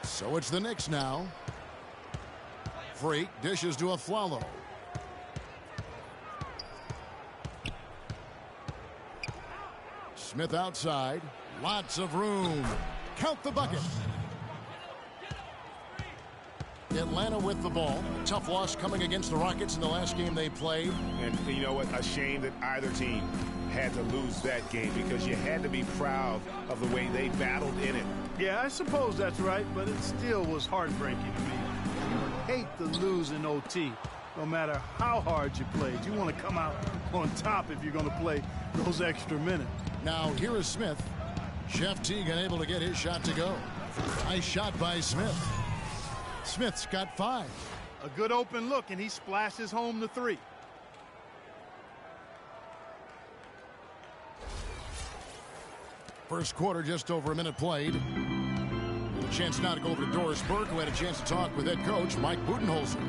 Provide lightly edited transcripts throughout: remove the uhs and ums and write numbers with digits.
So it's the Knicks now. Freak dishes to Aflalo. Smith outside. Lots of room. Count the bucket. Atlanta with the ball. A tough loss coming against the Rockets in the last game they played. And you know what? A shame that either team had to lose that game because you had to be proud of the way they battled in it. Yeah, I suppose that's right, but it still was heartbreaking to me. You hate to lose in OT, no matter how hard you played. You want to come out on top if you're going to play those extra minutes. Now here is Smith. Jeff Teague unable to get his shot to go. Nice shot by Smith. Smith's got 5. A good open look, and he splashes home the 3. First quarter, just over a minute played. A chance now to go over to Doris Burke, who had a chance to talk with head coach Mike Budenholzer.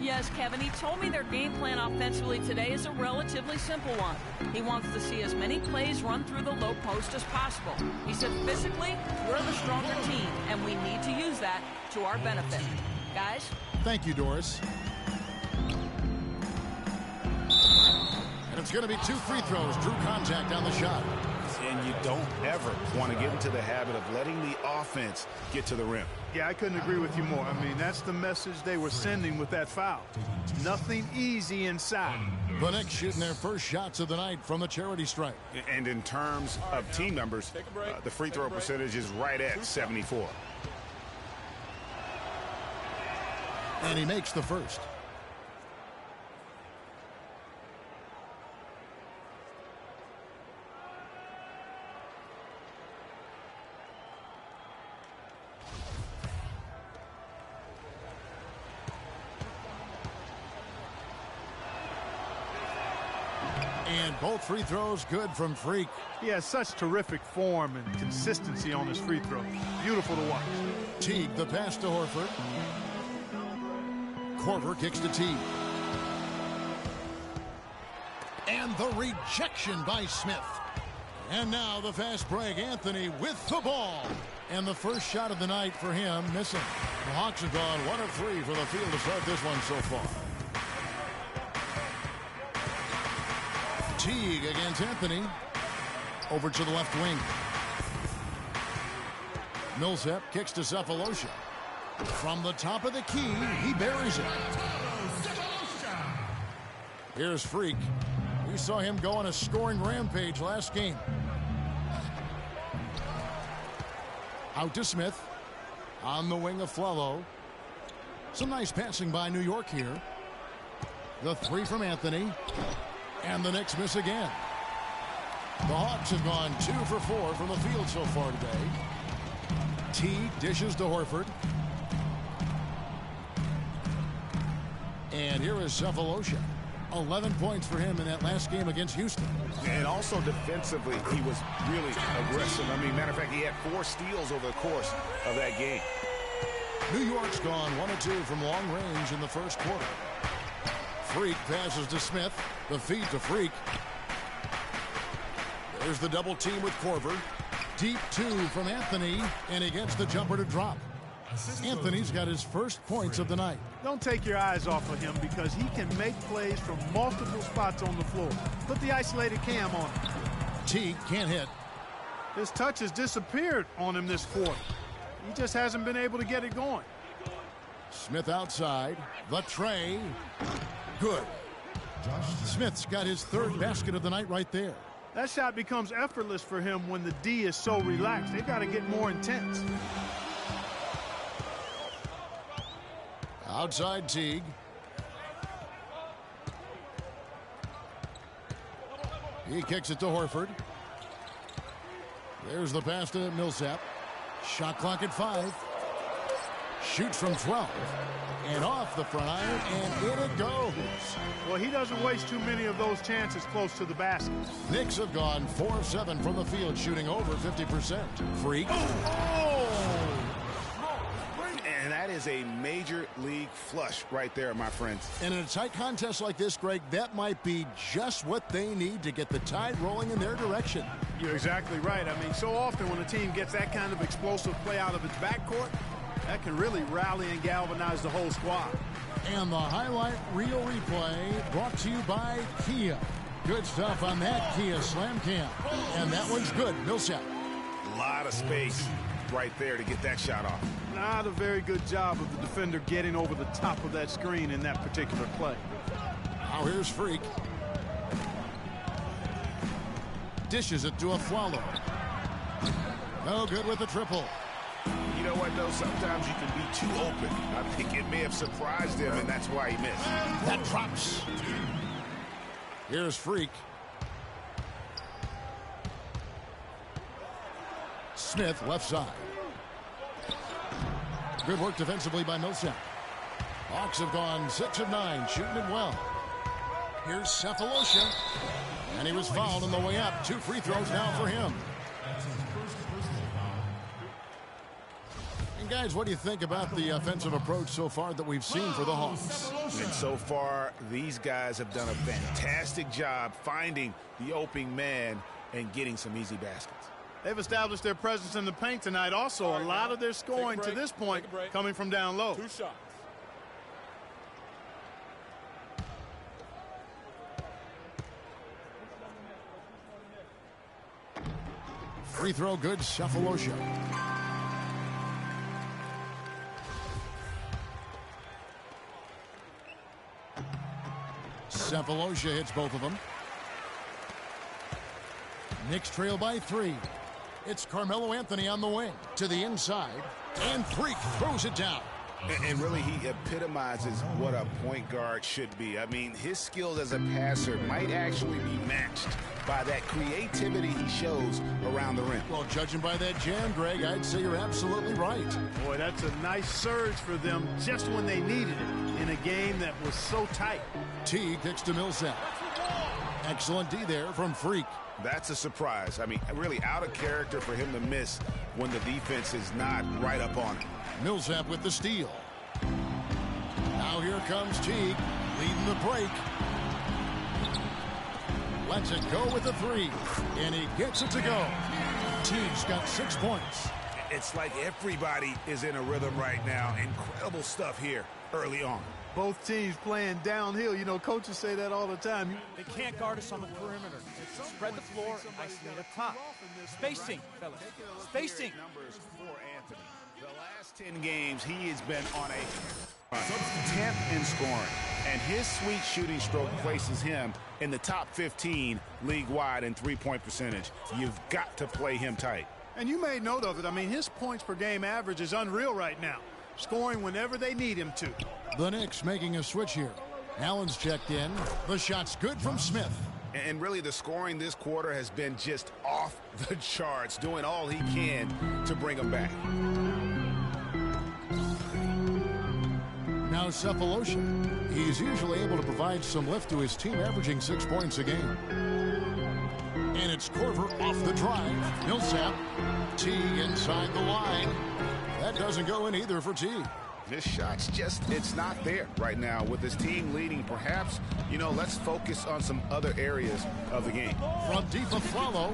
Yes, Kevin, he told me their game plan offensively today is a relatively simple one. He wants to see as many plays run through the low post as possible. He said physically, we're the stronger team, and we need to use that to our benefit. Guys? Thank you, Doris. And it's going to be 2 free throws. Drew contact on the shot. And you don't ever want to get into the habit of letting the offense get to the rim. Yeah, I couldn't agree with you more. I mean, that's the message they were sending with that foul. Nothing easy inside. The Knicks shooting their first shots of the night from the charity stripe. And in terms of team numbers, the free throw percentage is right at 74. And he makes the first. And both free throws good from Freak. He has such terrific form and consistency on his free throws. Beautiful to watch. Teague the pass to Horford. Korver kicks to Teague. And the rejection by Smith. And now the fast break. Anthony with the ball. And the first shot of the night for him missing. The Hawks have gone 1 of 3 for the field to start this one so far. Teague against Anthony. Over to the left wing. Millsap kicks to Cephalosha. From the top of the key, he buries it. Here's Freak. We saw him go on a scoring rampage last game. Out to Smith. On the wing of Flello. Some nice passing by New York here. The 3 from Anthony. And the Knicks miss again. The Hawks have gone 2 for 4 from the field so far today. Teague dishes to Horford. And here is Cephalosha. 11 points for him in that last game against Houston. And also defensively, he was really aggressive. I mean, matter of fact, he had 4 steals over the course of that game. New York's gone 1 of 2 from long range in the first quarter. Freak passes to Smith. The feed to Freak. There's the double team with Korver. Deep 2 from Anthony, and he gets the jumper to drop. Anthony's got his first points of the night. Don't take your eyes off of him because he can make plays from multiple spots on the floor. Put the isolated cam on him. Teague can't hit. His touch has disappeared on him this quarter. He just hasn't been able to get it going. Smith outside. The tray. Good. Smith's got his 3rd basket of the night right there. That shot becomes effortless for him when the D is so relaxed. They've got to get more intense. Outside Teague. He kicks it to Horford. There's the pass to Millsap. Shot clock at 5. Shoots from 12. And off the front iron, and in it goes. Well, he doesn't waste too many of those chances close to the basket. Knicks have gone 4 of 7 from the field, shooting over 50%. Freak. Oh! And that is a major league flush right there, my friends. And in a tight contest like this, Greg, that might be just what they need to get the tide rolling in their direction. You're exactly right. I mean, so often when a team gets that kind of explosive play out of its backcourt, That can really rally and galvanize the whole squad. And the highlight reel replay brought to you by Kia. Good stuff on that Kia Slam Cam. And that one's good. Millsap. A lot of space right there to get that shot off. Not a very good job of the defender getting over the top of that screen in that particular play. Now here's Freak. Dishes it to Aflalo. No good with the triple. You know what, though? Sometimes you can be too open. I think it may have surprised him, and that's why he missed. That drops. Here's Freak. Smith, left side. Good work defensively by Millsap. Hawks have gone 6 of 9, shooting it well. Here's Cephalosha. And he was fouled on the way up. 2 free throws now for him. And guys, what do you think about the offensive approach so far that we've seen for the Hawks? And so far, these guys have done a fantastic job finding the open man and getting some easy baskets. They've established their presence in the paint tonight. Also, a lot of their scoring to this point coming from down low. 2 shots. Free throw good, Cephalosha. Cephalosha hits both of them. Knicks trail by 3. It's Carmelo Anthony on the wing to the inside, and Freak throws it down. And really, he epitomizes what a point guard should be. I mean, his skills as a passer might actually be matched by that creativity he shows around the rim. Well, judging by that jam, Greg, I'd say you're absolutely right. Boy, that's a nice surge for them just when they needed it in a game that was so tight. T kicks to Millsap. Excellent D there from Freak. That's a surprise. I mean, really out of character for him to miss when the defense is not right up on him. Millsap with the steal. Now here comes Teague, leading the break. Lets it go with the 3, and he gets it to go. Teague's got 6 points. It's like everybody is in a rhythm right now. Incredible stuff here early on. Both teams playing downhill. You know, coaches say that all the time. They can't guard us on the perimeter. Spread the floor and isolate up top. Spacing, fellas. Spacing. Numbers for Anthony. The last 10 games, he has been on a 10th in scoring. And his sweet shooting stroke places him in the top 15 league-wide in three-point percentage. You've got to play him tight. And you made note of it. I mean, his points per game average is unreal right now. Scoring whenever they need him to. The Knicks making a switch here. Allen's checked in. The shot's good from Smith. And really, the scoring this quarter has been just off the charts, doing all he can to bring them back. Now Cephalosha. He's usually able to provide some lift to his team, averaging 6 points a game. And it's Korver off the drive. Millsap. T inside the line. That doesn't go in either for T. This shot's just, it's not there right now with his team leading. Perhaps, you know, let's focus on some other areas of the game. From deep Aflalo.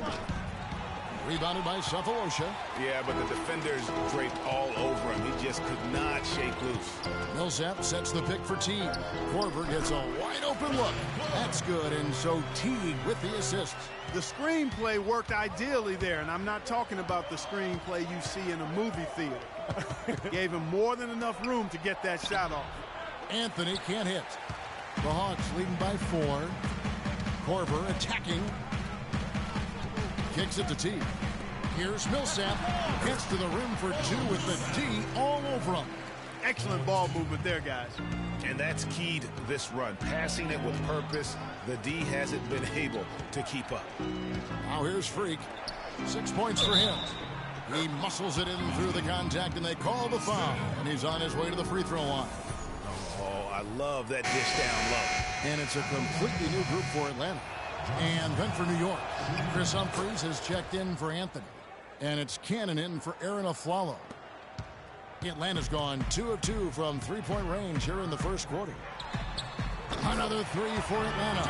Rebounded by Cephalosha. Yeah, but the defenders draped all over him. He just could not shake loose. Millsap sets the pick for Teague. Korver gets a wide open look. That's good, and so Teague with the assist. The screenplay worked ideally there, and I'm not talking about the screenplay you see in a movie theater. Gave him more than enough room to get that shot off. Anthony can't hit. The Hawks leading by 4. Korver attacking. Kicks it to T. Here's Millsap. Gets to the rim for 2 with the D all over him. Excellent ball movement there, guys. And that's keyed this run. Passing it with purpose. The D hasn't been able to keep up. Now here's Freak. 6 points for him. He muscles it in through the contact, and they call the foul. And he's on his way to the free throw line. Oh, I love that dish down low. And it's a completely new group for Atlanta. And then for New York, Chris Humphries has checked in for Anthony. And it's Cannon in for Aaron Aflalo. Atlanta's gone 2 of 2 from three-point range here in the first quarter. Another 3 for Atlanta.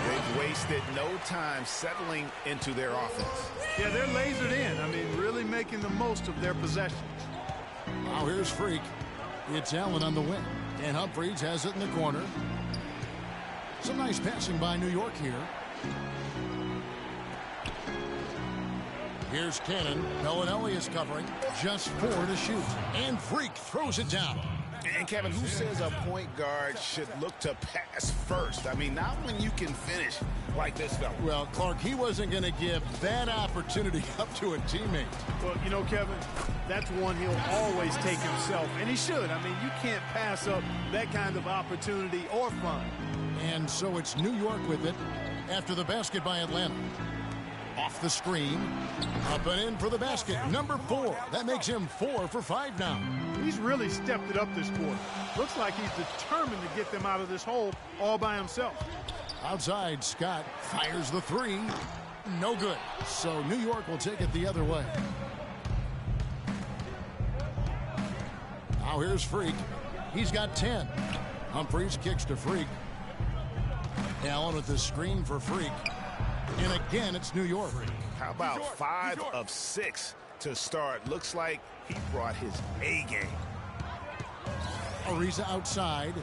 They've wasted no time settling into their offense. Yeah, they're lasered in. I mean, really making the most of their possessions. Now here's Freak. It's Allen on the wing. And Humphries has it in the corner. Some nice passing by New York here. Here's Cannon. Bellinelli is covering. Just 4 to shoot. And Freak throws it down. And Kevin, who says a point guard should look to pass first? I mean, not when you can finish like this fella. Well, Clark, he wasn't going to give that opportunity up to a teammate. Well, you know, Kevin, that's one he'll always take himself, and he should. I mean, you can't pass up that kind of opportunity or fun. And so it's New York with it after the basket by Atlanta. Off the screen, up and in for the basket. Number 4. That makes him 4 for 5 now. He's really stepped it up this quarter. Looks like he's determined to get them out of this hole all by himself. Outside, Scott fires the 3. No good. So New York will take it the other way. Now here's Freak. He's got 10. Humphries kicks to Freak. Allen with the screen for Freak. And again, it's New York. How about 5 of 6 to start? Looks like he brought his A game. Ariza outside.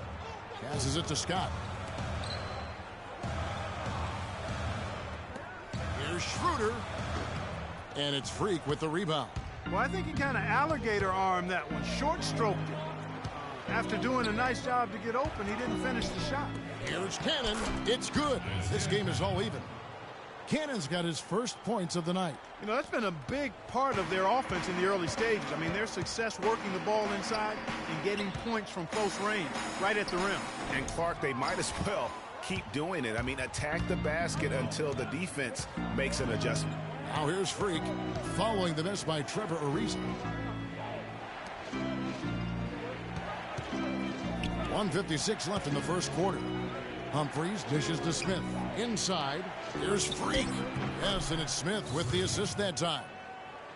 Passes it to Scott. Here's Schroeder. And it's Freak with the rebound. Well, I think he kind of alligator armed that one. Short stroked it. After doing a nice job to get open, he didn't finish the shot. Here's Cannon. It's good. This game is all even. Cannon's got his first points of the night. You know, that's been a big part of their offense in the early stages. I mean, their success working the ball inside and getting points from close range, right at the rim. And Clark, they might as well keep doing it. I mean, attack the basket until the defense makes an adjustment. Now here's Freak, following the miss by Trevor Ariza. 1:56 left in the first quarter. Humphries dishes to Smith. Inside, here's Freak. Yes, and it's Smith with the assist that time.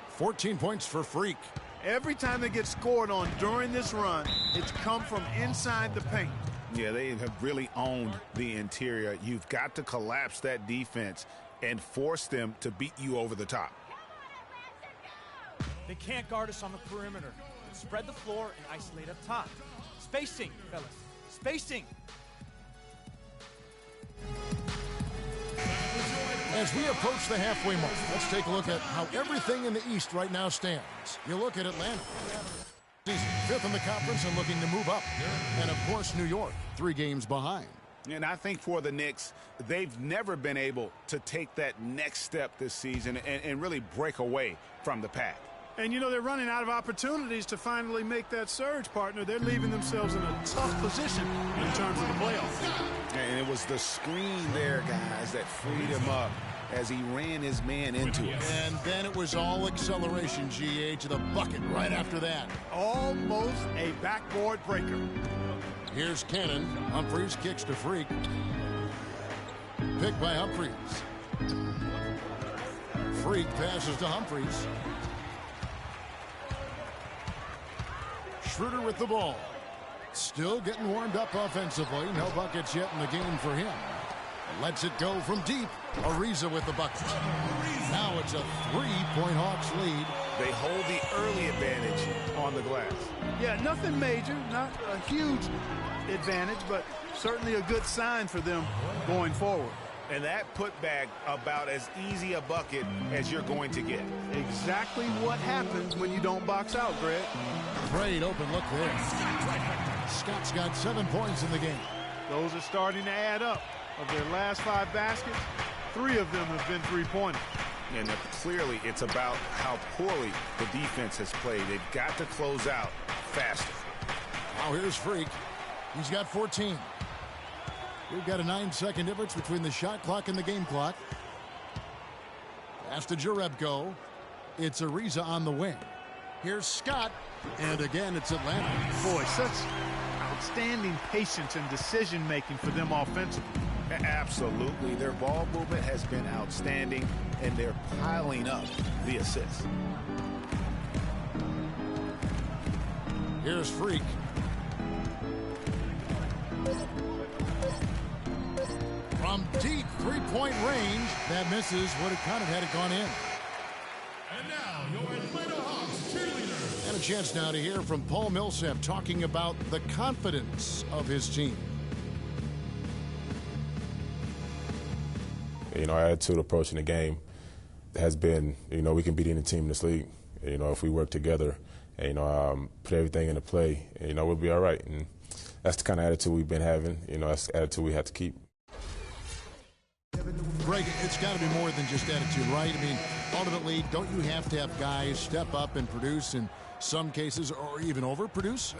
14 points for Freak. Every time they get scored on during this run, it's come from inside the paint. Yeah, they have really owned the interior. You've got to collapse that defense and force them to beat you over the top. They can't guard us on the perimeter. Spread the floor and isolate up top. Spacing, fellas. Spacing. As we approach the halfway mark, let's take a look at how everything in the East right now stands. You look at Atlanta. Season 5th in the conference and looking to move up. And, of course, New York, 3 games behind. And I think for the Knicks, they've never been able to take that next step this season and really break away from the pack. And, you know, they're running out of opportunities to finally make that surge, partner. They're leaving themselves in a tough position in terms of the playoffs. And it was the screen there, guys, that freed him up as he ran his man into it. And then it was all acceleration, GA, to the bucket right after that. Almost a backboard breaker. Here's Cannon. Humphries kicks to Freak. Picked by Humphries. Freak passes to Humphries. Schroeder with the ball. Still getting warmed up offensively. No buckets yet in the game for him. Lets it go from deep. Ariza with the bucket. Now it's a 3-point Hawks lead. They hold the early advantage on the glass. Yeah, nothing major, not a huge advantage, but certainly a good sign for them going forward. And that putback about as easy a bucket as you're going to get. Exactly what happens when you don't box out, Greg. Great open look there. Scott's got 7 points in the game. Those are starting to add up. Of their last 5 baskets, 3 of them have been three-pointers. And clearly it's about how poorly the defense has played. They've got to close out faster. Now here's Freak. He's got 14. We've got a 9-second difference between the shot clock and the game clock. Pass to Jerebko. It's Ariza on the wing. Here's Scott. And again, it's Atlanta. Boy, such outstanding patience and decision-making for them offensively. Absolutely. Their ball movement has been outstanding, and they're piling up the assists. Here's Freak. From deep 3-point range, that misses. Would have kind of had it gone in. And now, your Atlanta Hawks cheerleaders. And a chance now to hear from Paul Millsap talking about the confidence of his team. You know, our attitude approaching the game has been, you know, we can beat any team in this league. You know, if we work together and, you know, put everything into play, you know, we'll be all right. And that's the kind of attitude we've been having. You know, that's the attitude we have to keep. Greg, it's got to be more than just attitude, right? I mean, ultimately, don't you have to have guys step up and produce in some cases or even overproduce?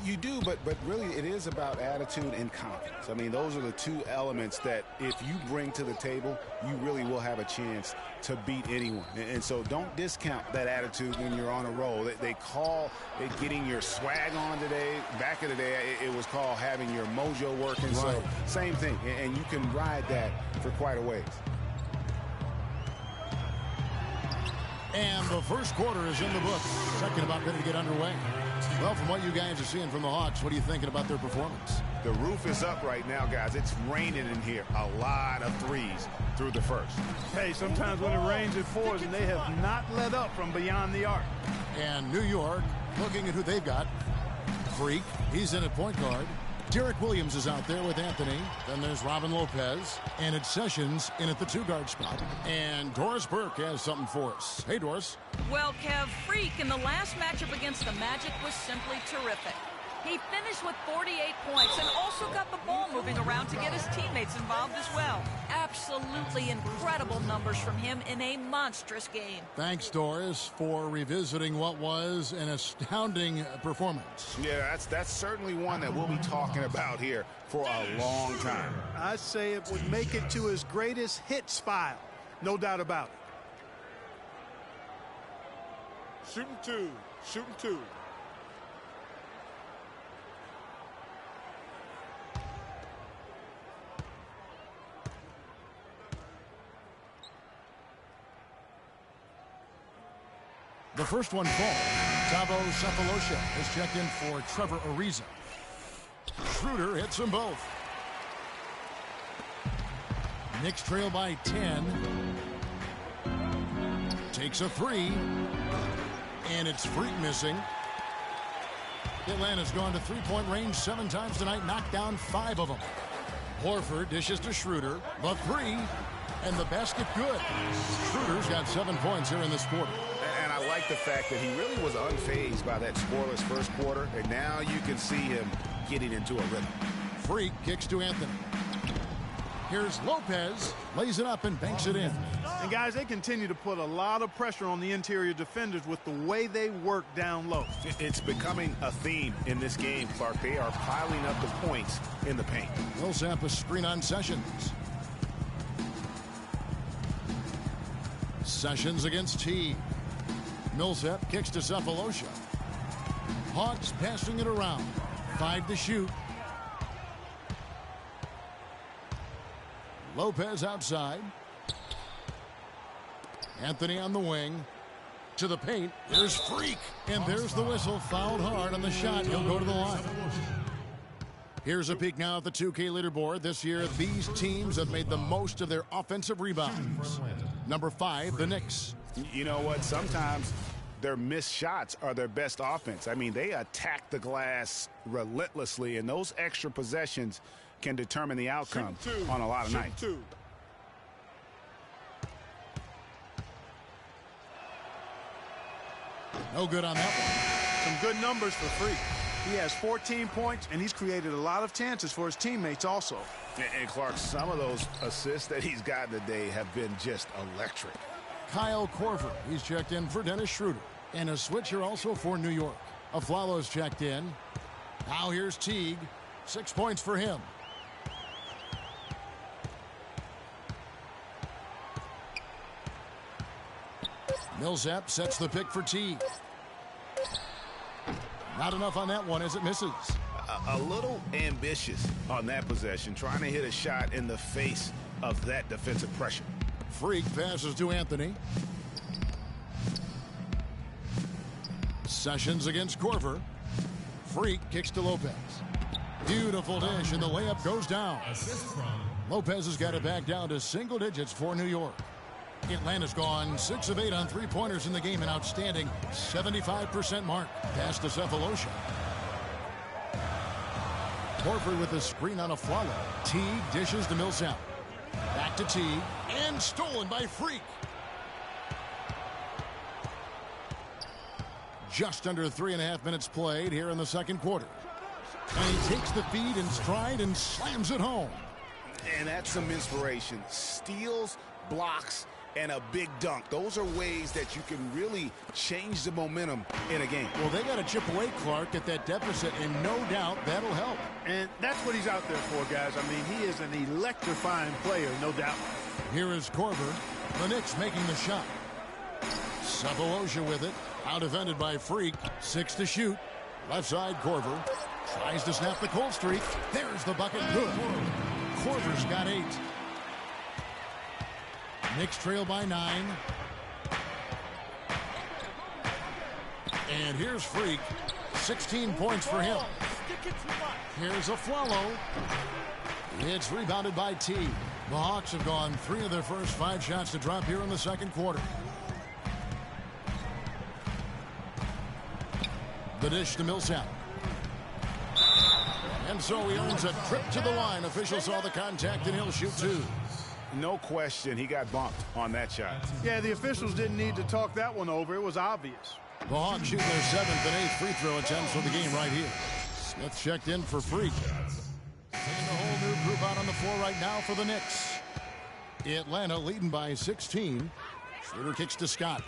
You do, but really it is about attitude and confidence. I mean, those are the two elements that if you bring to the table, you really will have a chance to beat anyone. And so don't discount that attitude when you're on a roll. They call it getting your swag on today. Back in the day, it was called having your mojo working. Right. So same thing, and you can ride that for quite a ways. And the first quarter is in the books. Second about ready to get underway. Well, from what you guys are seeing from the Hawks, what are you thinking about their performance? The roof is up right now, guys. It's raining in here. A lot of threes through the first. Hey, sometimes when it rains, it pours, and they have not let up from beyond the arc. And New York, looking at who they've got. Freak, he's in at point guard. Derek Williams is out there with Anthony. Then there's Robin Lopez. And it's Sessions in at the two-guard spot. And Doris Burke has something for us. Hey, Doris. Well, Kev, Freak in the last matchup against the Magic was simply terrific. He finished with 48 points and also got the ball moving around to get his teammates involved as well. Absolutely incredible numbers from him in a monstrous game. Thanks, Doris, for revisiting what was an astounding performance. Yeah, that's certainly one that we'll be talking about here for a long time. I say it would make it to his greatest hits file. No doubt about it. Shooting two. Shooting two. The first one falls. Tavo Cephalosha is checked in for Trevor Ariza. Schroeder hits them both. Knicks trail by 10. Takes a three. And it's Freak missing. Atlanta's gone to three-point range 7 times tonight, knocked down 5 of them. Horford dishes to Schroeder. The three. And the basket good. Schroeder's got 7 points here in this quarter. And I like the fact that he really was unfazed by that scoreless first quarter, and now you can see him getting into a rhythm. Freak kicks to Anthony. Here's Lopez, lays it up and banks it in. And guys, they continue to put a lot of pressure on the interior defenders with the way they work down low. It's becoming a theme in this game, Clark. They are piling up the points in the paint. Millsap a screen on Sessions. Sessions against T. Millsap kicks to Cephalosha. Hawks passing it around. 5 to shoot. Lopez outside. Anthony on the wing. To the paint. There's Freak. And there's the whistle. Fouled hard on the shot. He'll go to the line. Here's a peek now at the 2K leaderboard. This year, these teams have made the most of their offensive rebounds. Number 5, the Knicks. You know what? Sometimes their missed shots are their best offense. I mean, they attack the glass relentlessly, and those extra possessions can determine the outcome on a lot of nights. No good on that one. Some good numbers for Freak. He has 14 points, and he's created a lot of chances for his teammates also. And Clark, some of those assists that he's gotten today have been just electric. Kyle Korver, he's checked in for Dennis Schroeder. And a switcher also for New York. Aflalo's checked in. Now here's Teague. 6 points for him. Millsap sets the pick for Teague. Not enough on that one as it misses. A little ambitious on that possession, trying to hit a shot in the face of that defensive pressure. Freak passes to Anthony. Sessions against Korver. Freak kicks to Lopez. Beautiful dish, and the layup goes down. Lopez has got it back down to single digits for New York. Atlanta's gone 6 of 8 on three-pointers in the game, an outstanding 75% mark. Pass to Cephalosha. Horford with the screen on a Flalo. Teague dishes to Millsap. Back to Teague, and stolen by Freak. Just under 3.5 minutes played here in the second quarter. And he takes the feed in stride and slams it home. And that's some inspiration. Steals, blocks, and a big dunk. Those are ways that you can really change the momentum in a game. Well, they got to chip away, Clark, at that deficit, and no doubt that'll help. And that's what he's out there for, guys. I mean, he is an electrifying player, no doubt. Here is Korver. The Knicks making the shot. Cephalosha with it. Out defended by Freak. 6 to shoot. Left side, Korver. Tries to snap the cold streak. There's the bucket. Good. Korver's got 8. Knicks trail by 9. And here's Freak. 16 points for him. Here's a Flalo. It's rebounded by T. The Hawks have gone 3 of their first 5 shots to drop here in the second quarter. The dish to Millsap. And so he earns a trip to the line. Official saw the contact, and he'll shoot 2. No question, he got bumped on that shot. Yeah, the officials didn't need to talk that one over. It was obvious. The Hawks shooting their 7th and 8th free throw attempts for the game right here. Smith checked in for Freak. And the whole new group out on the floor right now for the Knicks. Atlanta leading by 16. Schroeder kicks to Scott.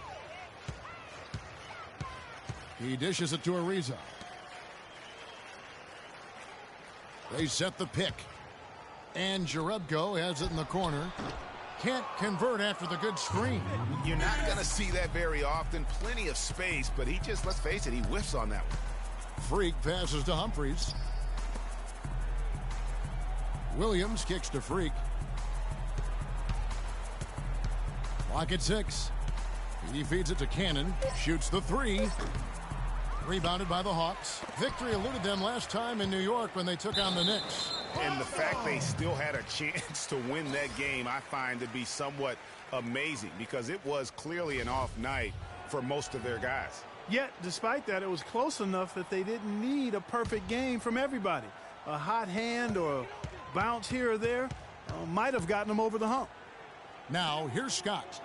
He dishes it to Ariza. They set the pick. And Jerebko has it in the corner. Can't convert after the good screen. You're not going to see that very often. Plenty of space, but he just, let's face it, he whiffs on that one. Freak passes to Humphries. Williams kicks to Freak. Clock at 6. He feeds it to Cannon. Shoots the 3. Rebounded by the Hawks. Victory eluded them last time in New York when they took on the Knicks. And the fact they still had a chance to win that game, I find to be somewhat amazing because it was clearly an off night for most of their guys. Yet, despite that, it was close enough that they didn't need a perfect game from everybody. A hot hand or a bounce here or there might have gotten them over the hump. Now, here's Scott.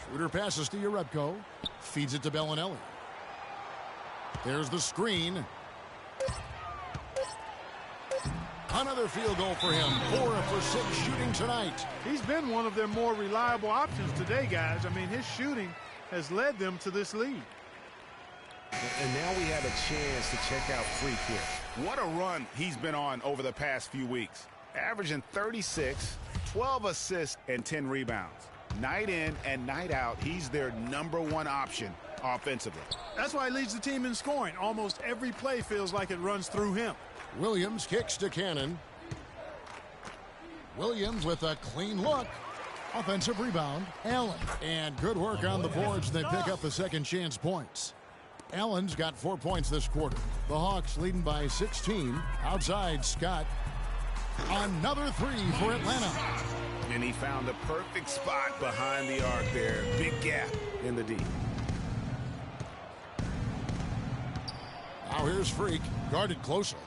Schroeder passes to Jerebko. Feeds it to Bellinelli. There's the screen. Another field goal for him. 4 for 6 shooting tonight. He's been one of their more reliable options today, guys. I mean, his shooting has led them to this lead. And now we have a chance to check out Freak here. What a run he's been on over the past few weeks. Averaging 36, 12 assists, and 10 rebounds. Night in and night out, he's their #1 option offensively. That's why he leads the team in scoring. Almost every play feels like it runs through him. Williams kicks to Cannon. Williams with a clean look. Offensive rebound. Allen. And good work on the boards. They pick up the second chance points. Allen's got 4 points this quarter. The Hawks leading by 16. Outside, Scott. Another 3 for Atlanta. And he found the perfect spot behind the arc there. Big gap in the D. Now here's Freak. Guarded closely.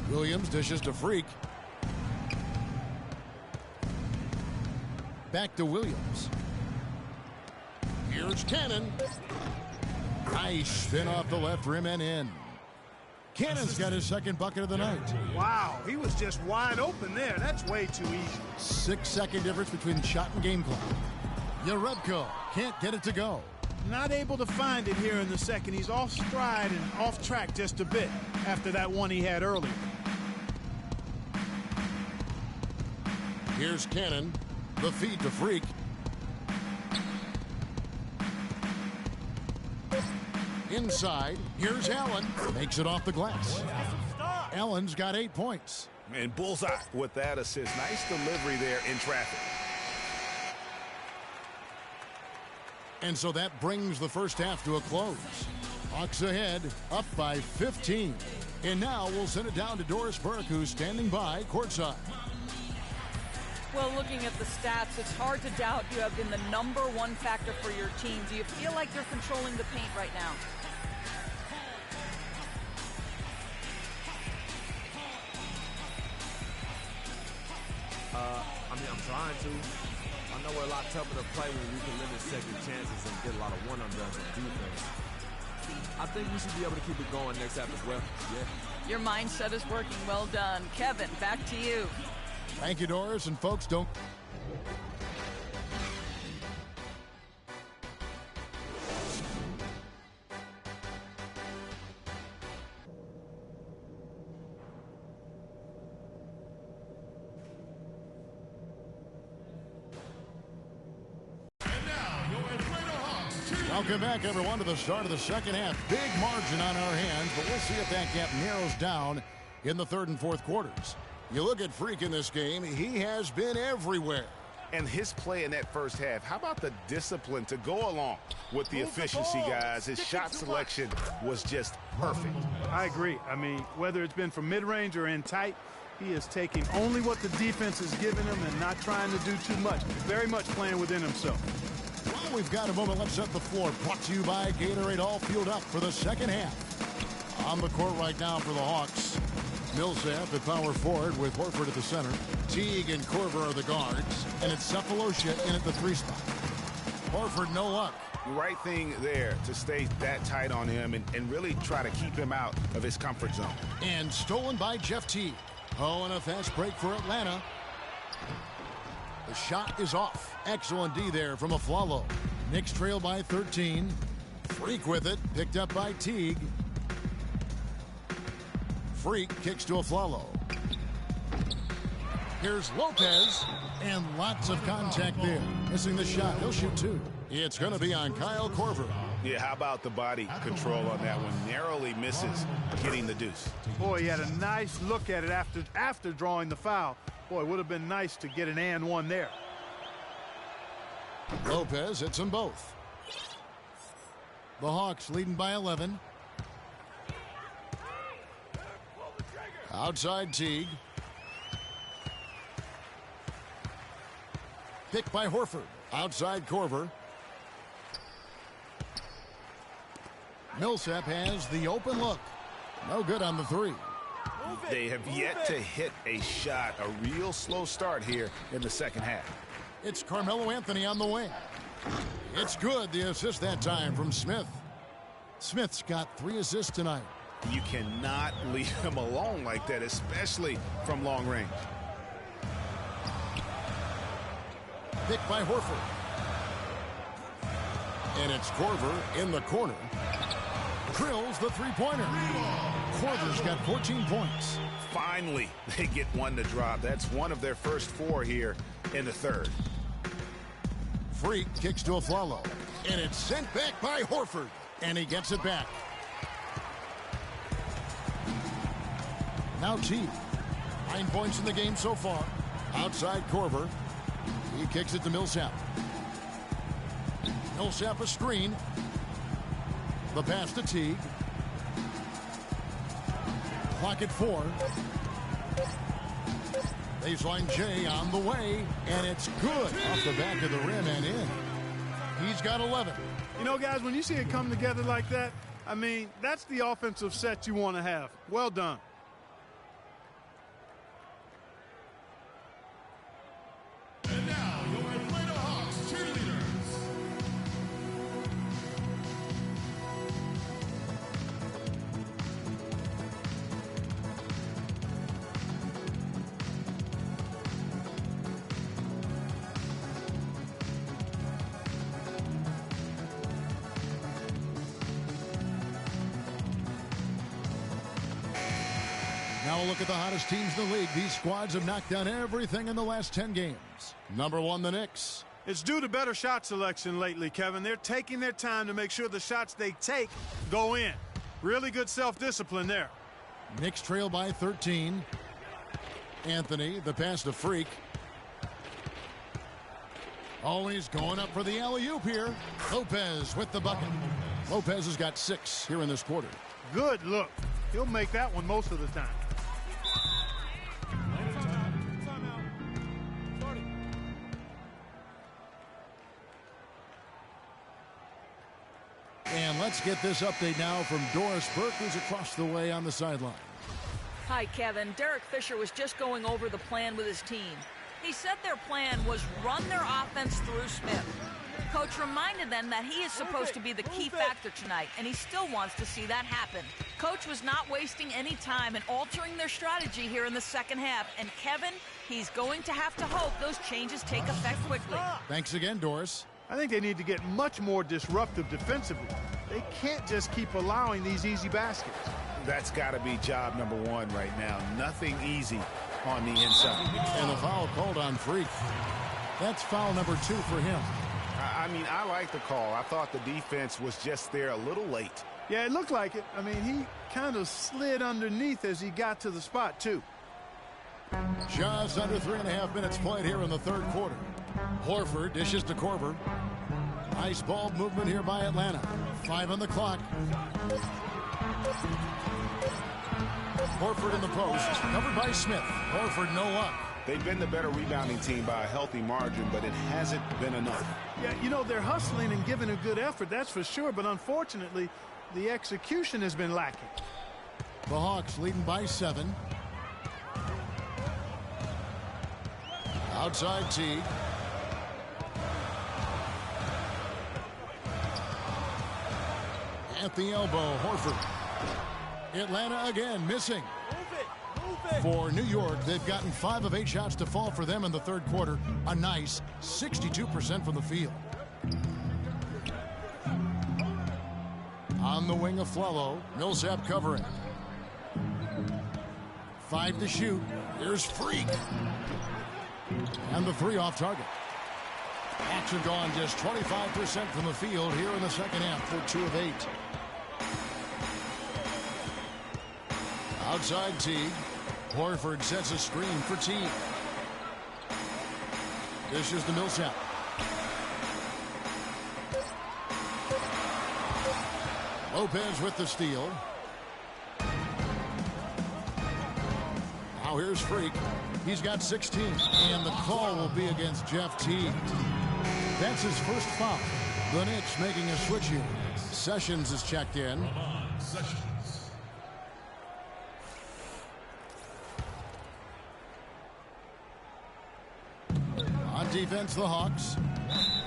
Williams dishes to Freak. Back to Williams. Here's Cannon. Nice spin off the left rim and in. Cannon's got his second bucket of the night. Wow, he was just wide open there. That's way too easy. 6-second difference between shot and game clock. Jerebko can't get it to go. Not able to find it here in the second. He's off stride and off track just a bit after that one he had earlier. Here's Cannon. The feed to Freak. Inside, here's Allen. Makes it off the glass. Allen's got 8 points. And bullseye with that assist. Nice delivery there in traffic. And so that brings the first half to a close. Hawks ahead, up by 15. And now we'll send it down to Doris Burke, who's standing by courtside. Well, looking at the stats, it's hard to doubt you have been the #1 factor for your team. Do you feel like you're controlling the paint right now? I'm trying to. I know we're a lot tougher to play when we can limit second chances and get a lot of one-and-dones on defense. I think we should be able to keep it going next half as well. Yeah. Your mindset is working. Well done. Kevin, back to you. Thank you, Doris. And folks, don't... Welcome back, everyone, to the start of the second half. Big margin on our hands, but we'll see if that gap narrows down in the third and fourth quarters. You look at Freak in this game, he has been everywhere. And his play in that first half, how about the discipline to go along with the efficiency, guys? His shot selection was just perfect. I agree. I mean, whether it's been from mid-range or in tight, he is taking only what the defense is giving him and not trying to do too much. Very much playing within himself. Well, we've got a moment. Let's set the floor. Brought to you by Gatorade. All fueled up for the second half. On the court right now for the Hawks, Millsap at power forward with Horford at the center. Teague and Korver are the guards. And it's Cephalosha in at the 3 spot. Horford, no luck. Right thing there to stay that tight on him and really try to keep him out of his comfort zone. And stolen by Jeff Teague. Oh, and a fast break for Atlanta. The shot is off. Excellent D there from Aflalo. Knicks trail by 13. Freak with it. Picked up by Teague. Freak kicks to Aflalo. Here's Lopez. And lots of contact there. Missing the shot. He'll shoot 2. It's going to be on Kyle Korver. Yeah, how about the body control on that one? Narrowly misses getting the deuce. Boy, he had a nice look at it after drawing the foul. Boy, it would have been nice to get an and one there. Lopez hits them both. The Hawks leading by 11. Outside Teague. Picked by Horford. Outside Korver. Millsap has the open look. No good on the 3. They have yet to hit a shot. A real slow start here in the second half. It's Carmelo Anthony on the wing. It's good. The assist that time from Smith. Smith's got 3 assists tonight. You cannot leave him alone like that, especially from long range. Picked by Horford. And it's Korver in the corner. Drills the 3-pointer. Korver's got 14 points. Finally, they get one to drop. That's one of their first 4 here in the third. Freak kicks to Aflalo. And it's sent back by Horford. And he gets it back. Now Teague. 9 points in the game so far. Outside Korver. He kicks it to Millsap. Millsap a screen. The pass to Teague. Clock at 4. Baseline J on the way, and it's good off the back of the rim and in. He's got 11. You know, guys, when you see it come together like that, I mean, that's the offensive set you want to have. Well done. And now, your Atlanta Hawks cheerleaders. Now a look at the hottest teams in the league. These squads have knocked down everything in the last 10 games. Number 1, the Knicks. It's due to better shot selection lately, Kevin. They're taking their time to make sure the shots they take go in. Really good self-discipline there. Knicks trail by 13. Anthony, the pass to Freak. Oh, he's going up for the alley-oop here. Lopez with the bucket. Lopez has got 6 here in this quarter. Good look. He'll make that one most of the time. Timeout. Starting. And let's get this update now from Doris Burke, who's across the way on the sideline. Hi, Kevin. Derek Fisher was just going over the plan with his team. He said their plan was run their offense through Smith. Coach reminded them that he is supposed to be the key factor tonight, and he still wants to see that happen. Coach was not wasting any time in altering their strategy here in the second half. And Kevin, he's going to have to hope those changes take effect quickly. Thanks again, Doris. I think they need to get much more disruptive defensively. They can't just keep allowing these easy baskets. That's got to be job number one right now. Nothing easy on the inside. And a foul called on Freak. That's foul number 2 for him. I mean, I like the call. I thought the defense was just there a little late. Yeah, it looked like it. I mean, he kind of slid underneath as he got to the spot, too. Just under 3.5 minutes played here in the third quarter. Horford dishes to Korver. Nice ball movement here by Atlanta. 5 on the clock. Horford in the post, covered by Smith. Horford no luck. They've been the better rebounding team by a healthy margin, but it hasn't been enough. Yeah, you know, they're hustling and giving a good effort, that's for sure, but unfortunately, the execution has been lacking. The Hawks leading by 7. Outside Teague. At the elbow, Horford. Atlanta again missing. For New York, they've gotten 5 of 8 shots to fall for them in the third quarter. A nice 62% from the field. On the wing of Flello, Millsap covering. 5 to shoot. Here's Freak. And the 3 off target. Hawks have gone just 25% from the field here in the second half for 2 of 8. Outside Teague. Horford sets a screen for Teague. This is the Millsap. Lopez with the steal. Now here's Freak. He's got 16, and the call will be against Jeff Teague. That's his first foul. The Knicks making a switch here. Sessions is checked in. On defense, the Hawks.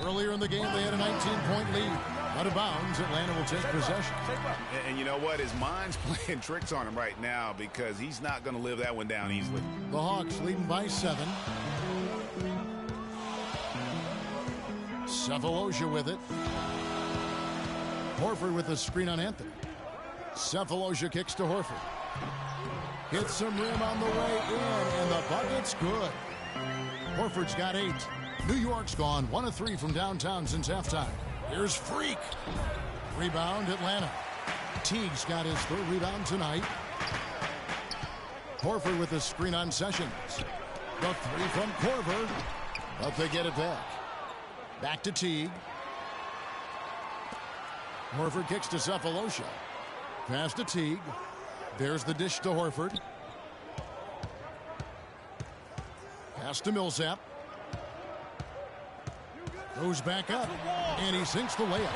Earlier in the game, they had a 19-point lead. Out of bounds, Atlanta will take possession. And you know what? His mind's playing tricks on him right now because he's not going to live that one down easily. The Hawks leading by 7. Cephalosha with it. Horford with the screen on Anthony. Cephalosha kicks to Horford. Hits some rim on the way in, and the bucket's good. Horford's got 8. New York's gone 1 of 3 from downtown since halftime. Here's Freak. Rebound, Atlanta. Teague's got his 3rd rebound tonight. Horford with the screen on Sessions. The 3 from Korver, but they get it back. Back to Teague. Horford kicks to Cephalosha. Pass to Teague. There's the dish to Horford. Pass to Millsap. Goes back up, and he sinks the layup.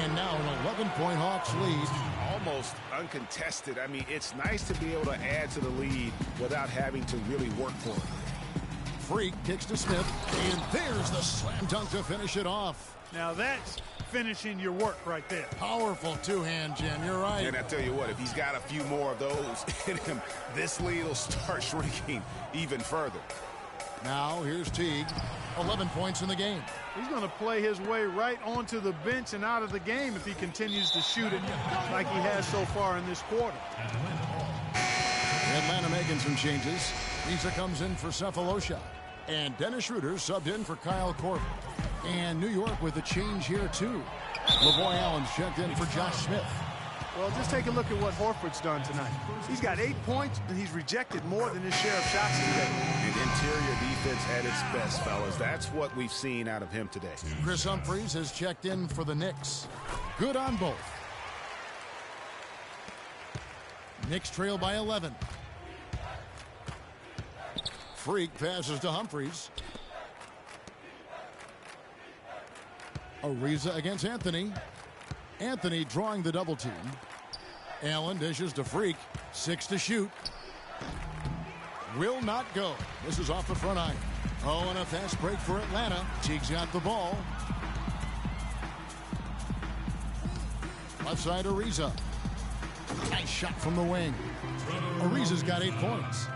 And now an 11-point Hawks lead. Almost uncontested. I mean, it's nice to be able to add to the lead without having to really work for it. Freak kicks to Smith, and there's the slam dunk to finish it off. Now that's finishing your work right there. Powerful two-hand jam, you're right. And I tell you what, if he's got a few more of those in him, this lead will start shrinking even further. Now here's Teague, 11 points in the game. He's going to play his way right onto the bench and out of the game if he continues to shoot it like he has so far in this quarter. Atlanta making some changes. Lisa comes in for Cephalosha. And Dennis Schroeder subbed in for Kyle Korver. And New York with a change here, too. LaVoy Allen's checked in for Josh Smith. Well, just take a look at what Horford's done tonight. He's got 8 points, and he's rejected more than his share of shots today. An interior defense at its best, fellas. That's what we've seen out of him today. Chris Humphries has checked in for the Knicks. Good on both. Knicks trail by 11. Freak passes to Humphries. Ariza against Anthony. Anthony drawing the double team. Allen dishes to Freak. 6 to shoot. Will not go. This is off the front iron. Oh, and a fast break for Atlanta. Teague's got the ball. Left side, Ariza. Nice shot from the wing. Ariza's got 8 points.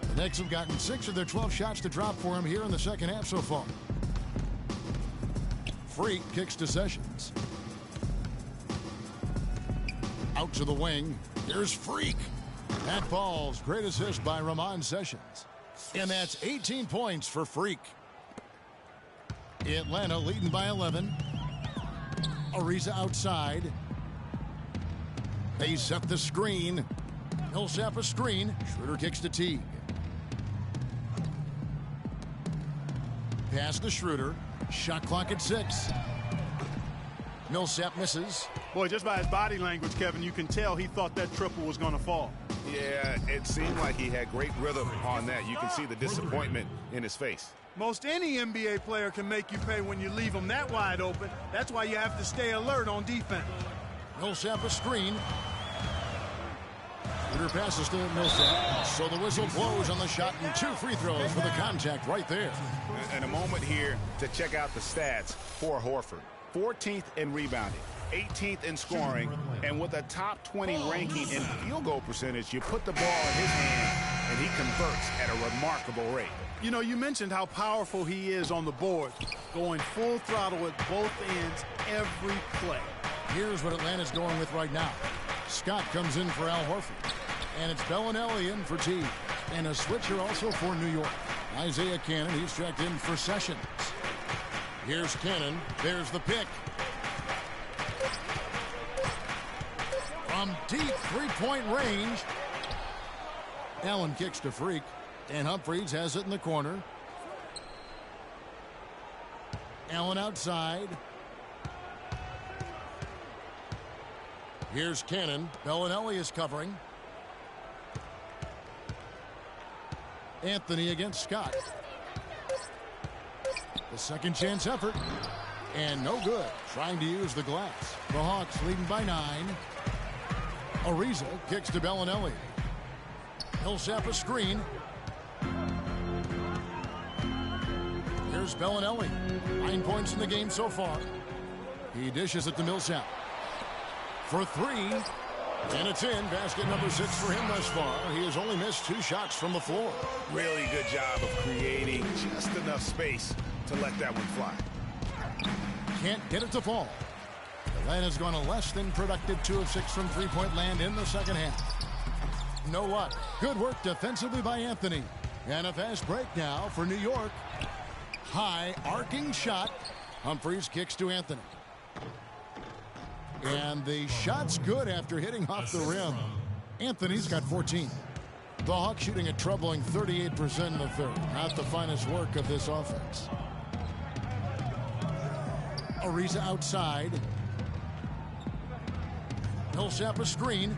The Knicks have gotten 6 of their 12 shots to drop for him here in the second half so far. Freak kicks to Sessions. Out to the wing. Here's Freak. That falls. Great assist by Ramon Sessions. And that's 18 points for Freak. Atlanta leading by 11. Ariza outside. They set the screen. Millsap a screen. Schroeder kicks to Teague. Pass to Schroeder. Shot clock at 6. Millsap misses. Boy, just by his body language, Kevin, you can tell he thought that triple was going to fall. Yeah, it seemed like he had great rhythm on that. You can see the disappointment in his face. Most any NBA player can make you pay when you leave them that wide open. That's why you have to stay alert on defense. Millsap a screen. Schroeder passes to Millsap. So the whistle blows on the shot and 2 free throws for the contact right there. And a moment here to check out the stats for Horford. 14th in rebounding, 18th in scoring, and with a top 20 ranking in field goal percentage, you put the ball in his hand and he converts at a remarkable rate. You know, you mentioned how powerful he is on the board, going full throttle at both ends every play. Here's what Atlanta's going with right now. Scott comes in for Al Horford, and it's Bellinelli in for Teague, and a switcher also for New York. Isaiah Cannon, he's checked in for Sessions. Here's Cannon. There's the pick. From deep three-point range. Allen kicks to Freak. And Humphries has it in the corner. Allen outside. Here's Cannon. Bellinelli is covering. Anthony against Scott. The second chance effort. And no good. Trying to use the glass. The Hawks leading by 9. Ariza kicks to Bellinelli. Millsap a screen. Here's Bellinelli. 9 points in the game so far. He dishes it to Millsap. For 3. And it's in. Basket number 6 for him thus far. He has only missed 2 shots from the floor. Really good job of creating just enough space to let that one fly. Can't get it to fall. Atlanta's gone a less than productive 2 of 6 from three-point land in the second half. No luck. Good work defensively by Anthony. And a fast break now for New York. High arcing shot. Humphries kicks to Anthony. And the shot's good after hitting off the rim. Anthony's got 14. The Hawks shooting a troubling 38% in the third. Not the finest work of this offense. Ariza outside. Millsap a screen.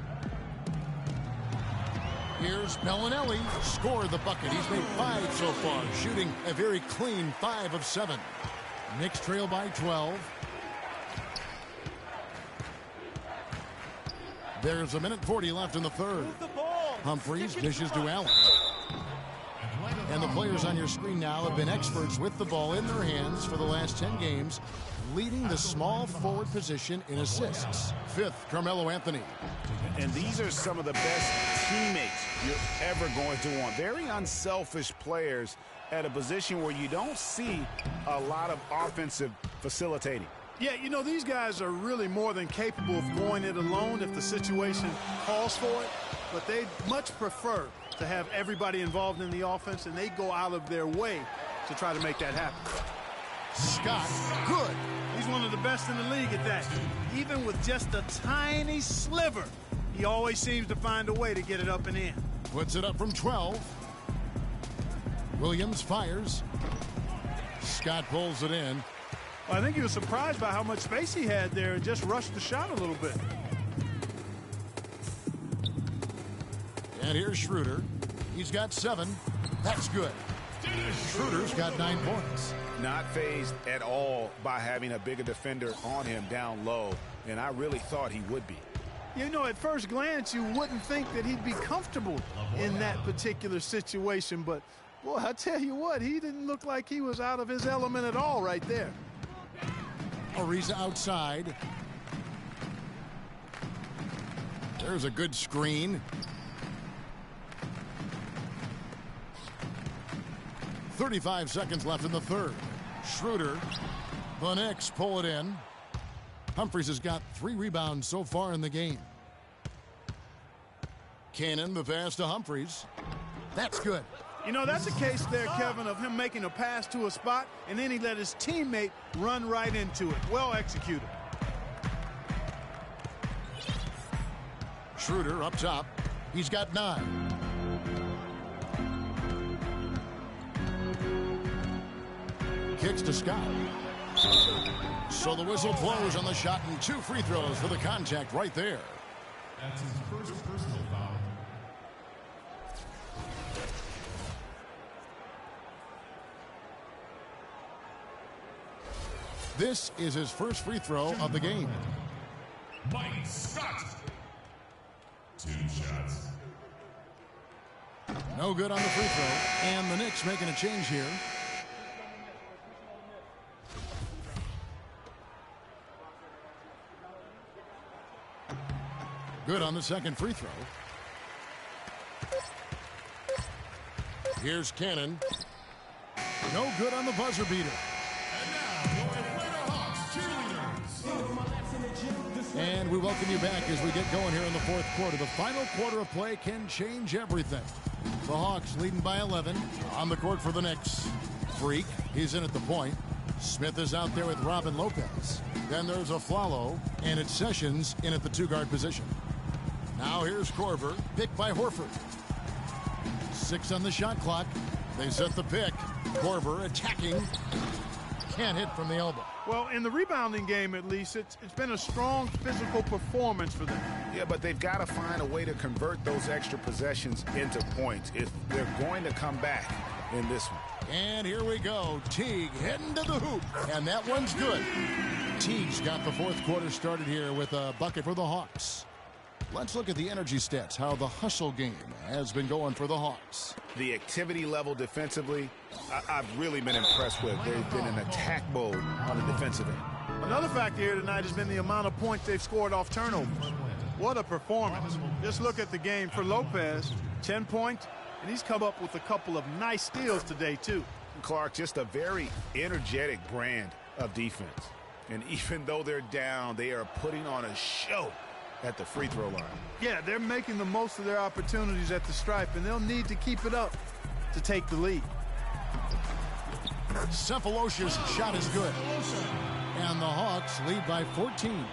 Here's Bellinelli. Scored the bucket. He's made 5 so far. Shooting a very clean 5 of 7. Knicks trail by 12. There's 1:40 left in the third. Humphries dishes to Allen. And the players on your screen now have been experts with the ball in their hands for the last 10 games, leading the small forward position in assists. 5th, Carmelo Anthony. And these are some of the best teammates you're ever going to want. Very unselfish players at a position where you don't see a lot of offensive facilitating. Yeah, you know, these guys are really more than capable of going it alone if the situation calls for it, but they much prefer to have everybody involved in the offense, and they go out of their way to try to make that happen. Scott, good. He's one of the best in the league at that. Even with just a tiny sliver, he always seems to find a way to get it up and in. Puts it up from 12. Williams fires. Scott pulls it in. Well, I think he was surprised by how much space he had there and just rushed the shot a little bit. And here's Schroeder. He's got 7. That's good. Schroeder's got 9 points. Not fazed at all by having a bigger defender on him down low, and I really thought he would be. You know, at first glance, you wouldn't think that he'd be comfortable in that particular situation, but, boy, I tell you what, he didn't look like he was out of his element at all right there. Ariza outside. There's a good screen. 35 seconds left in the third. Schroeder. The Knicks pull it in. Humphries has got 3 rebounds so far in the game. Cannon, the pass to Humphries. That's good. You know, that's a case there, Kevin, of him making a pass to a spot, and then he let his teammate run right into it. Well executed. Schroeder up top. He's got 9. Kicks to Scott. So the whistle blows on the shot and 2 free throws for the contact right there. That's his first personal foul. This is his first free throw of the game. Mike Scott. 2 shots. No good on the free throw. And the Knicks making a change here. Good on the second free throw. Here's Cannon. No good on the buzzer beater. And now, your Atlanta Hawks cheerleaders. And we welcome you back as we get going here in the fourth quarter. The final quarter of play can change everything. The Hawks leading by 11 on the court for the Knicks. Freak, he's in at the point. Smith is out there with Robin Lopez. Then there's a Flalo, and it's Sessions in at the 2-guard position. Now here's Korver, picked by Horford. 6 on the shot clock. They set the pick. Korver attacking. Can't hit from the elbow. Well, in the rebounding game, at least, it's been a strong physical performance for them. Yeah, but they've got to find a way to convert those extra possessions into points if they're going to come back in this one. And here we go. Teague heading to the hoop. And that one's good. Teague's got the fourth quarter started here with a bucket for the Hawks. Let's look at the energy stats, how the hustle game has been going for the Hawks. The activity level defensively, I've really been impressed with. They've been in attack mode on the defensive end. Another factor here tonight has been the amount of points they've scored off turnovers. What a performance. Just look at the game for Lopez. 10 points, and he's come up with a couple of nice steals today, too. Clark, just a very energetic brand of defense. And even though they're down, they are putting on a show at the free throw line. Yeah, they're making the most of their opportunities at the stripe, and they'll need to keep it up to take the lead. Cephalosha's shot is good. And the Hawks lead by 14.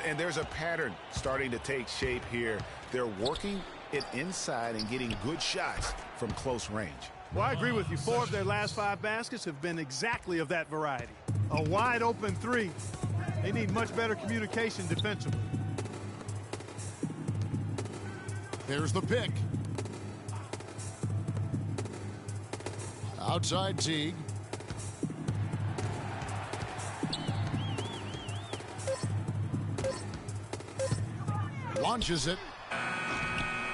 And there's a pattern starting to take shape here. They're working it inside and getting good shots from close range. Well, I agree with you. 4 of their last 5 baskets have been exactly of that variety. A wide open 3. They need much better communication defensively. There's the pick. Outside Teague. Launches it.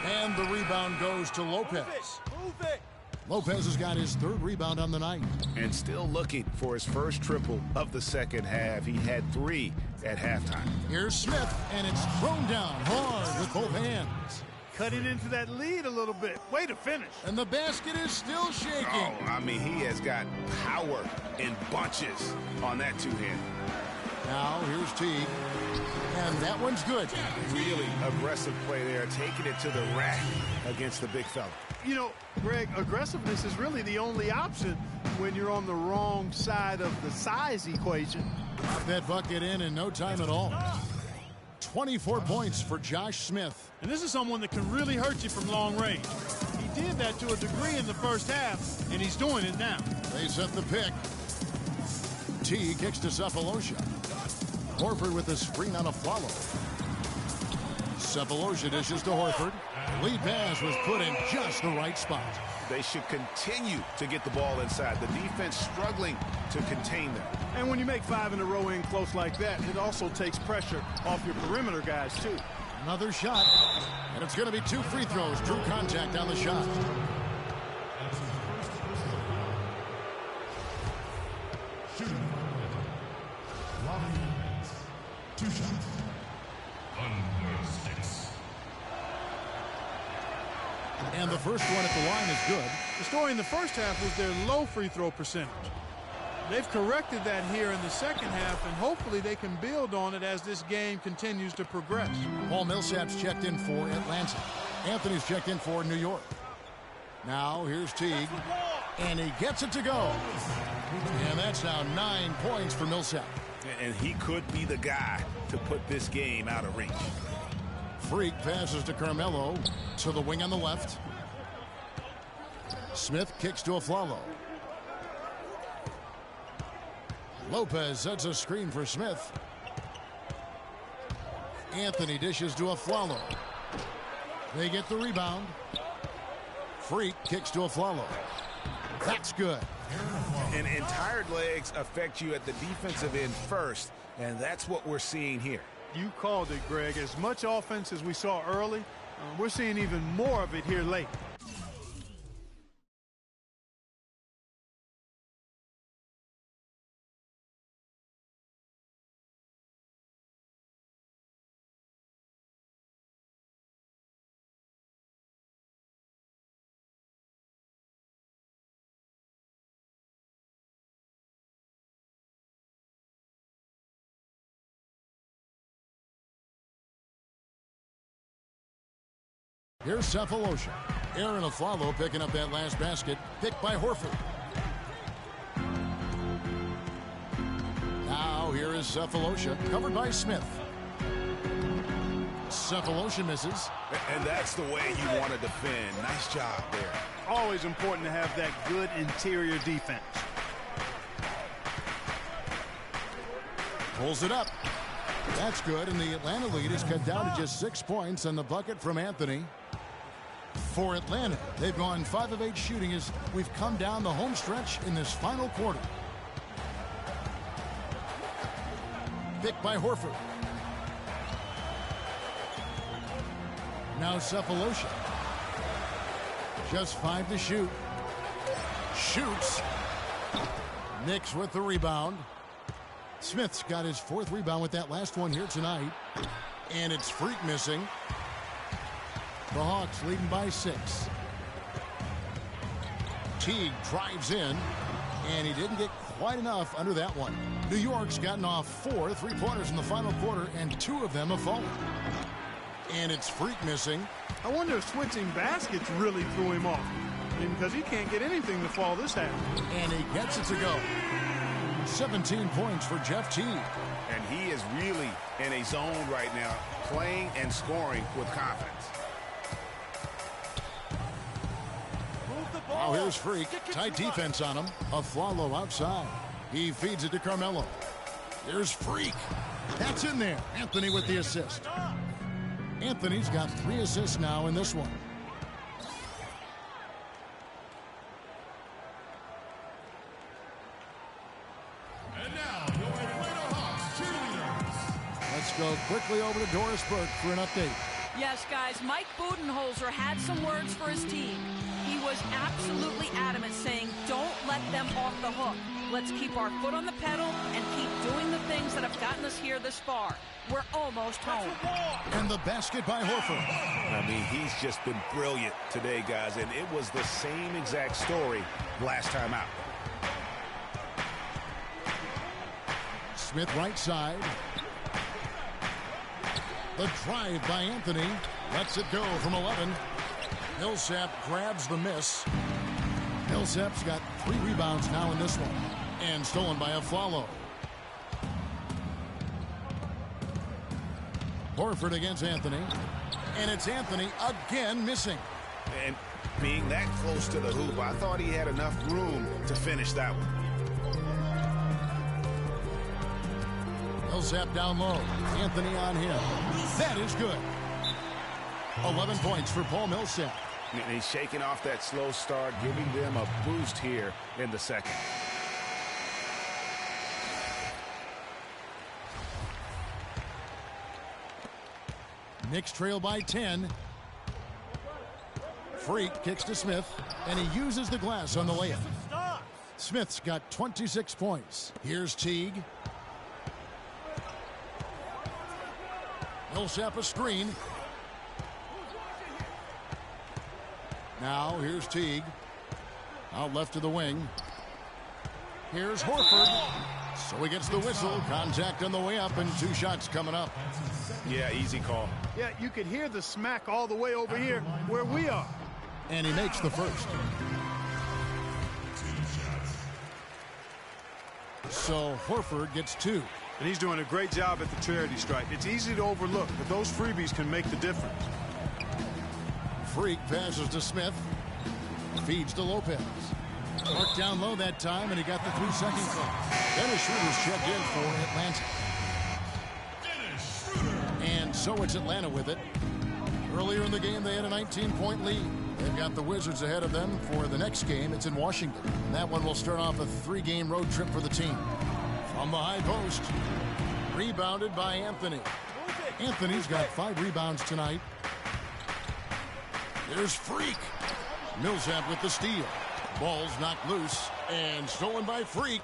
And the rebound goes to Lopez. Move it. Lopez has got his 3rd rebound on the night. And still looking for his first triple of the second half. He had 3 at halftime. Here's Smith, and it's thrown down hard with both hands. Cutting into that lead a little bit. Way to finish. And the basket is still shaking. Oh, I mean, he has got power in bunches on that 2-hand. Now here's Teague. And that one's good. Really aggressive play there, taking it to the rack against the big fella. You know, Greg, aggressiveness is really the only option when you're on the wrong side of the size equation. Got that bucket in no time at all. 24 points for Josh Smith. And this is someone that can really hurt you from long range. He did that to a degree in the first half, and he's doing it now. They set the pick. T kicks to Cephalosha. Horford with the screen on a follow. Cephalosha dishes to Horford. Lead pass was put in just the right spot. They should continue to get the ball inside. The defense struggling to contain them. And when you make 5 in a row in close like that, it also takes pressure off your perimeter guys, too. Another shot. And it's going to be 2 free throws. Drew contact on the shot. Shooting. 2 shots. Under 6. And the first one at the line is good. The story in the first half was their low free throw percentage. They've corrected that here in the second half, and hopefully they can build on it as this game continues to progress. Paul Millsap's checked in for Atlanta. Anthony's checked in for New York. Now here's Teague, and he gets it to go. And that's now 9 points for Millsap. And he could be the guy to put this game out of reach. Freak passes to Carmelo to the wing on the left. Smith kicks to Aflalo. Lopez sets a screen for Smith. Anthony dishes to Aflalo. They get the rebound. Freak kicks to Aflalo. That's good. And tired legs affect you at the defensive end first, and that's what we're seeing here. You called it, Greg. As much offense as we saw early, we're seeing even more of it here late. Here's Cephalosha. Aaron Aflalo picking up that last basket, picked by Horford. Now here is Cephalosha, covered by Smith. Cephalosha misses. And that's the way you want to defend. Nice job there. Always important to have that good interior defense. Pulls it up. That's good, and the Atlanta lead is cut down to just 6 points on the bucket from Anthony. For Atlanta, they've gone 5 of 8 shooting as we've come down the home stretch in this final quarter. Picked by Horford. Now Cephalosha. Just 5 to shoot. Shoots. Knicks with the rebound. Smith's got his 4th rebound with that last one here tonight. And it's Freak missing. The Hawks leading by 6. Teague drives in, and he didn't get quite enough under that one. New York's gotten off 4 3-pointers in the final quarter, and 2 of them have fallen. And it's Freak missing. I wonder if switching baskets really threw him off. Because he can't get anything to fall this half. And he gets it to go. 17 points for Jeff Teague. And he is really in a zone right now, playing and scoring with confidence. Now here's Freak. Tight defense on him. Aflalo outside. He feeds it to Carmelo. Here's Freak. That's in there. Anthony with the assist. Anthony's got 3 assists now in this one. And now, your Atlanta Hawks cheerleaders. Let's go quickly over to Doris Burke for an update. Yes, guys, Mike Budenholzer had some words for his team. He was absolutely adamant, saying, don't let them off the hook. Let's keep our foot on the pedal and keep doing the things that have gotten us here this far. We're almost home. And the basket by Horford. I mean, he's just been brilliant today, guys, and it was the same exact story last time out. Smith right side. The drive by Anthony. Lets it go from 11. Millsap grabs the miss. Millsap's got 3 rebounds now in this one. And stolen by Aflalo. Horford against Anthony. And it's Anthony again missing. And being that close to the hoop, I thought he had enough room to finish that one. Millsap down low. Anthony on him. That is good. 11 points for Paul Millsap. And he's shaking off that slow start, giving them a boost here in the second. Knicks trail by 10. Freak kicks to Smith, and he uses the glass on the layup. Smith's got 26 points. Here's Teague. Millsap a screen. Now here's Teague. Out left to the wing. Here's Horford. So he gets the whistle. Contact on the way up and 2 shots coming up. Yeah, easy call. Yeah, you could hear the smack all the way over here where we are. And he makes the first. So Horford gets 2. And he's doing a great job at the charity stripe. It's easy to overlook, but those freebies can make the difference. Freak passes to Smith. Feeds to Lopez. Marked down low that time, and he got the 3-second call. Dennis Schroeder's checked in for Atlanta. And so it's Atlanta with it. Earlier in the game, they had a 19-point lead. They've got the Wizards ahead of them for the next game. It's in Washington. And that one will start off a 3-game road trip for the team. From the high post, rebounded by Anthony. Anthony's got 5 rebounds tonight. There's Freak. Millsap with the steal. Ball's knocked loose and stolen by Freak.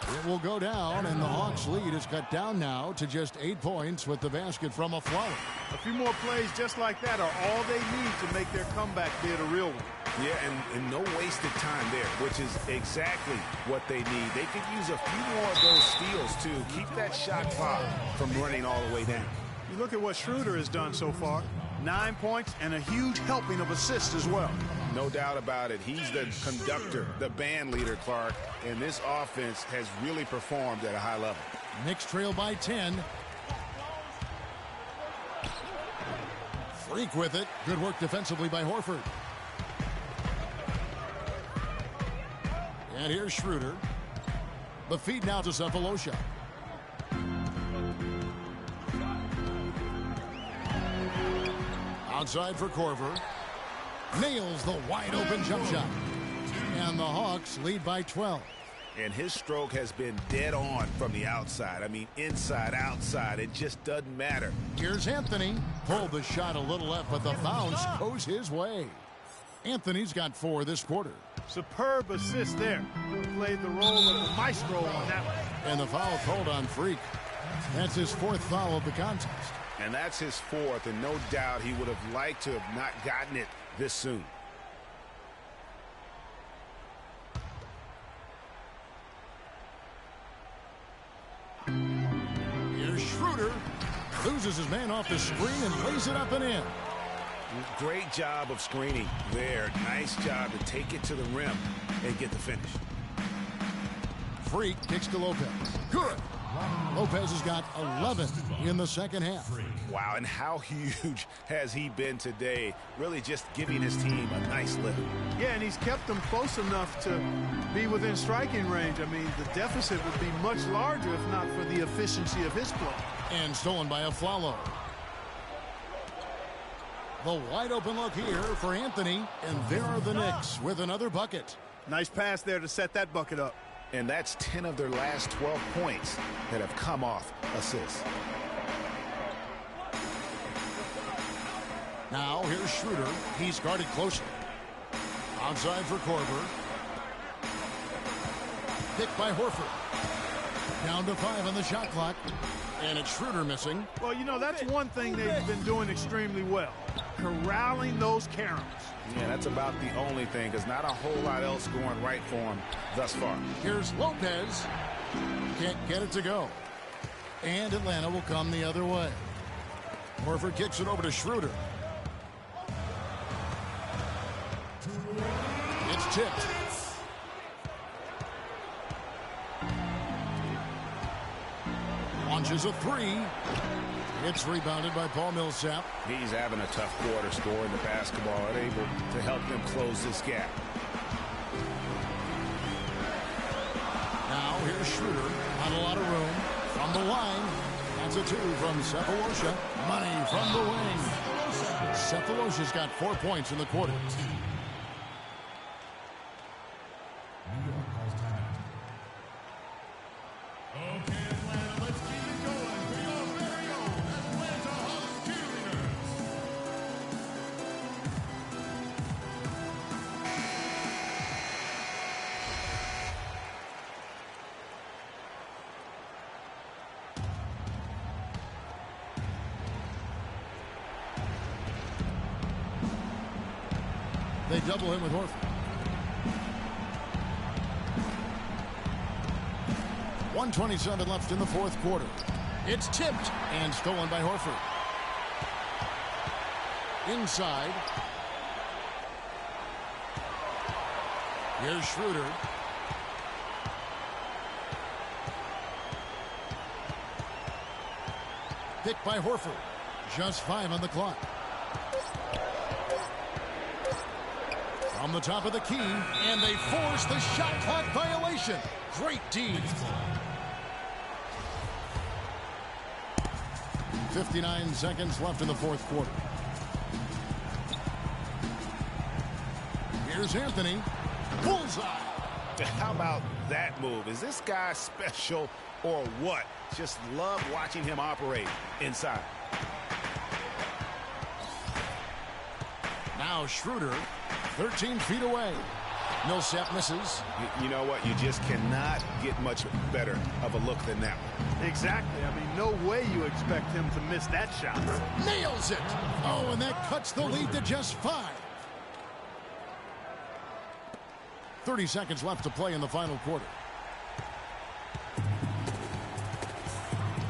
It will go down, and the Hawks' lead is cut down now to just 8 points with the basket from Aflalo. A few more plays just like that are all they need to make their comeback bid a real one. Yeah, and no wasted time there, which is exactly what they need. They could use a few more of those steals, too. Keep that shot clock from running all the way down. You look at what Schroeder has done so far. 9 points and a huge helping of assists as well. No doubt about it. He's the conductor, the band leader, Clark, and this offense has really performed at a high level. Knicks trail by 10. Freak with it. Good work defensively by Horford. And here's Schroeder. The feed now to Cephalosha. Outside for Korver. Nails the wide open jump shot. And the Hawks lead by 12. And his stroke has been dead on from the outside. I mean, inside, outside, it just doesn't matter. Here's Anthony. Pulled the shot a little left, but the bounce goes his way. Anthony's got 4 this quarter. Superb assist there. Played the role of the maestro on that one. And the foul called on Freak. That's his 4th foul of the contest. And that's his 4th, and no doubt he would have liked to have not gotten it this soon. Here's Schroeder. Loses his man off the screen and lays it up and in. Great job of screening there. Nice job to take it to the rim and get the finish. Freak kicks to Lopez. Good. Lopez has got 11 in the second half. Wow, and how huge has he been today? Really just giving his team a nice lift. Yeah, and he's kept them close enough to be within striking range. I mean, the deficit would be much larger if not for the efficiency of his play. And stolen by Aflalo. The wide open look here for Anthony, and there are the Knicks with another bucket. Nice pass there to set that bucket up. And that's 10 of their last 12 points that have come off assists. Now here's Schroeder. He's guarded closely. Outside for Korver. Picked by Horford. Down to 5 on the shot clock. And it's Schroeder missing. Well, you know, that's one thing they've been doing extremely well. Corralling those Karens. Yeah, that's about the only thing, because not a whole lot else going right for him thus far. Here's Lopez. Can't get it to go. And Atlanta will come the other way. Horford kicks it over to Schroeder. It's tipped. Launches a 3. It's rebounded by Paul Millsap. He's having a tough quarter, scoring the basketball and able to help them close this gap. Now here's Schroeder. Not a lot of room. From the line. That's a 2 from Cephalosha. Money from the wing. Cephalosha's got 4 points in the quarter. Okay, Atlanta, let's keep it going for your very own Atlanta Hawks cheerleaders. They double him with Horford. 1:27 left in the fourth quarter. It's tipped and stolen by Horford. Inside. Here's Schroeder. Picked by Horford. Just 5 on the clock. From the top of the key, and they force the shot clock violation. Great D. 59 seconds left in the fourth quarter. Here's Anthony. Bullseye. How about that move? Is this guy special or what? Just love watching him operate inside. Now Schroeder, 13 feet away. Millsap misses. You know what? You just cannot get much better of a look than that one. Exactly. I mean, no way you expect him to miss that shot. Nails it. Oh, and that cuts the lead to just 5. 30 seconds left to play in the final quarter.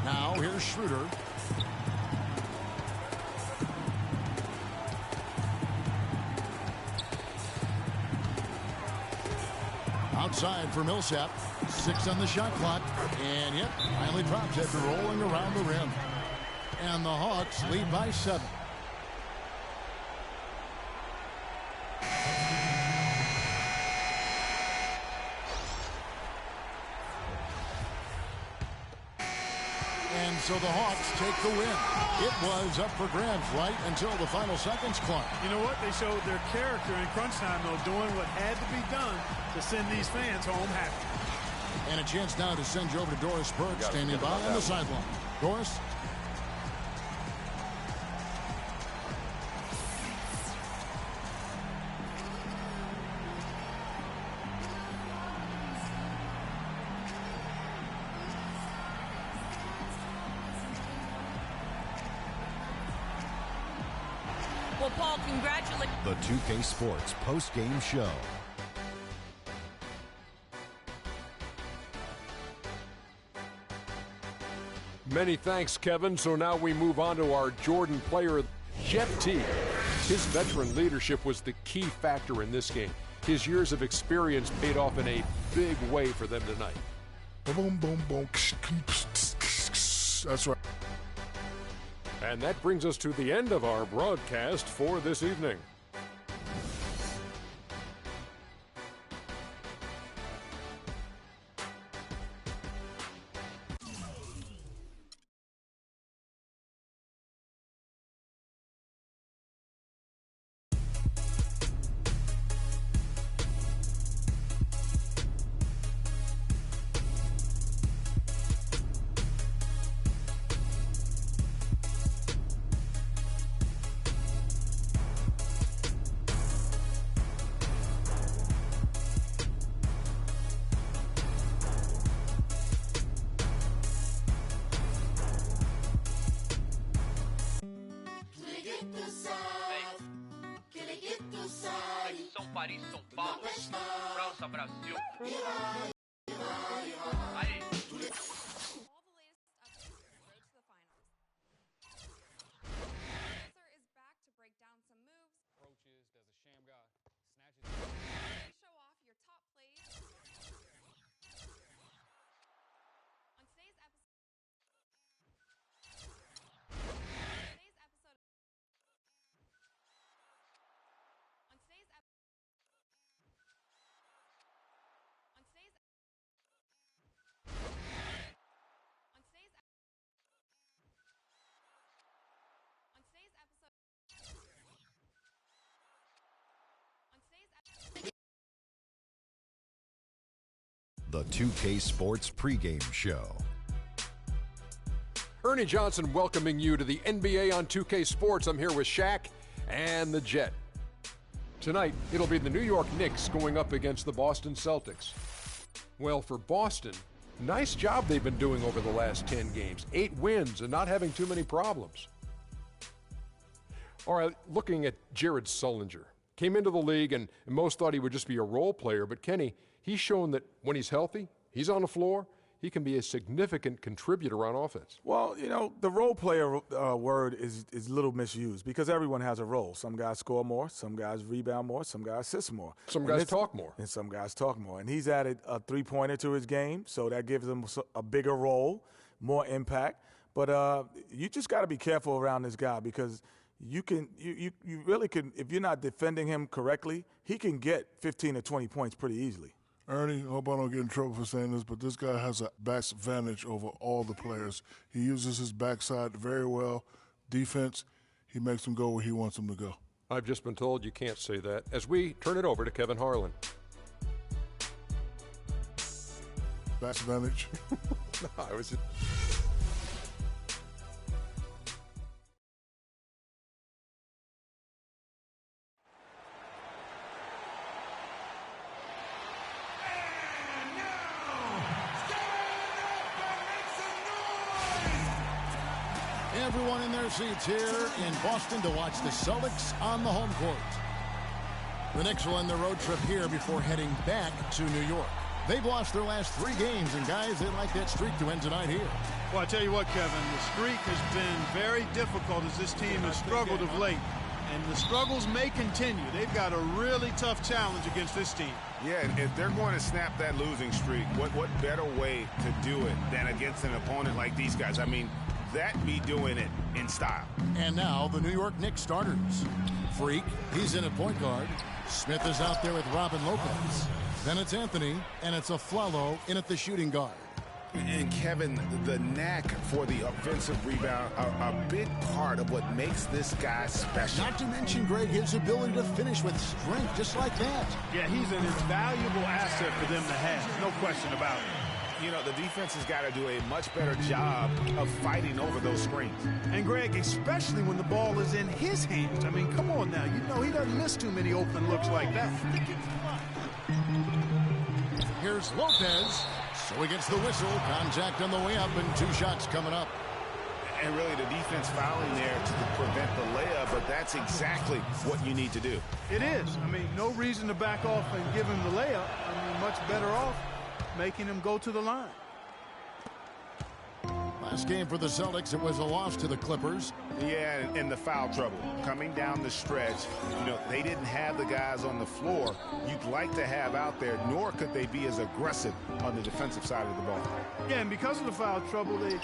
Now here's Schroeder. Outside for Millsap. 6 on the shot clock. And yep, finally drops after rolling around the rim. And the Hawks lead by 7. And so the Hawks take the win. It was up for grabs right until the final seconds clock. You know what? They showed their character in crunch time, though, doing what had to be done to send these fans home happy. And a chance now to send you over to Doris Burke, standing by on the sideline. Doris? Well, Paul, congratulations. The 2K Sports post-game show. Many thanks, Kevin. So now we move on to our Jordan player, Jeff Teague. His veteran leadership was the key factor in this game. His years of experience paid off in a big way for them tonight. Boom, boom, boom. That's right. And that brings us to the end of our broadcast for this evening. Paris, São Paulo, França, Brasil. Aí. the 2K Sports pregame show. Ernie Johnson welcoming you to the NBA on 2K Sports. I'm here with Shaq and the Jet. Tonight, it'll be the New York Knicks going up against the Boston Celtics. Well, for Boston, nice job they've been doing over the last 10 games. 8 wins and not having too many problems. All right, looking at Jared Sullinger. Came into the league and most thought he would just be a role player, but Kenny, he's shown that when he's healthy, he's on the floor, he can be a significant contributor on offense. Well, you know, the role player word is a little misused because everyone has a role. Some guys score more, some guys rebound more, some guys assist more. Some guys talk more. And some guys talk more. And he's added a three-pointer to his game, so that gives him a bigger role, more impact. But you just got to be careful around this guy because you really can, if you're not defending him correctly, he can get 15 or 20 points pretty easily. Ernie, hope I don't get in trouble for saying this, but this guy has a back advantage over all the players. He uses his backside very well. Defense, he makes them go where he wants them to go. I've just been told you can't say that as we turn it over to Kevin Harlan. Back advantage? No, I was just... Everyone in their seats here in Boston to watch the Celtics on the home court. The Knicks will end their road trip here before heading back to New York. They've lost their last 3 games, and guys, they'd like that streak to end tonight here. Well, I tell you what, Kevin, the streak has been very difficult as this team has struggled of late. And the struggles may continue. They've got a really tough challenge against this team. Yeah, and if they're going to snap that losing streak, what better way to do it than against an opponent like these guys? I mean, that be doing it in style. And now the New York Knicks starters. Freak, he's in at point guard. Smith is out there with Robin Lopez. Then it's Anthony, and it's Aflalo in at the shooting guard. And Kevin, the knack for the offensive rebound, a big part of what makes this guy special. Not to mention, Greg, his ability to finish with strength just like that. Yeah, he's an invaluable asset for them to have. No question about it. You know, the defense has got to do a much better job of fighting over those screens. And, Greg, especially when the ball is in his hands. I mean, come on now. You know he doesn't miss too many open looks like that. Here's Lopez. So he gets the whistle. Contact on the way up and 2 shots coming up. And really the defense fouling there to prevent the layup, but that's exactly what you need to do. It is. I mean, no reason to back off and give him the layup. I mean, much better off making him go to the line. Last game for the Celtics, it was a loss to the Clippers. Yeah, and the foul trouble. Coming down the stretch, you know, they didn't have the guys on the floor you'd like to have out there, nor could they be as aggressive on the defensive side of the ball. Yeah, and because of the foul trouble, they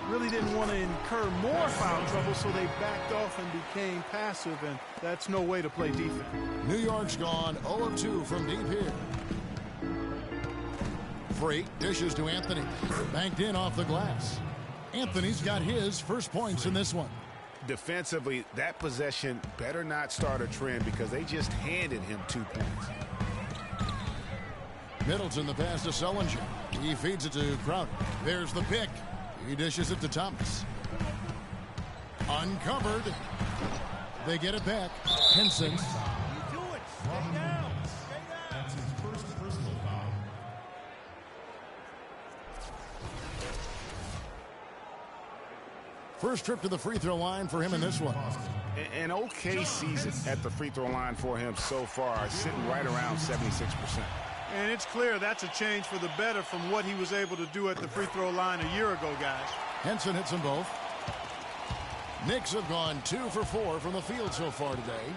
really didn't want to incur more foul trouble, so they backed off and became passive, and that's no way to play defense. New York's gone 0 of 2 from deep here. Freak dishes to Anthony. Banked in off the glass. Anthony's got his first points in this one. Defensively, that possession better not start a trend because they just handed him 2 points. Middleton the pass to Sullinger. He feeds it to Crowder. There's the pick. He dishes it to Thomas. Uncovered. They get it back. Henson. You do it. Stay down. That's his first personal foul. First trip to the free throw line for him in this one. An okay season at the free throw line for him so far, sitting right around 76%. And it's clear that's a change for the better from what he was able to do at the free throw line a year ago, guys. Henson hits them both. Knicks have gone 2 for 4 from the field so far today.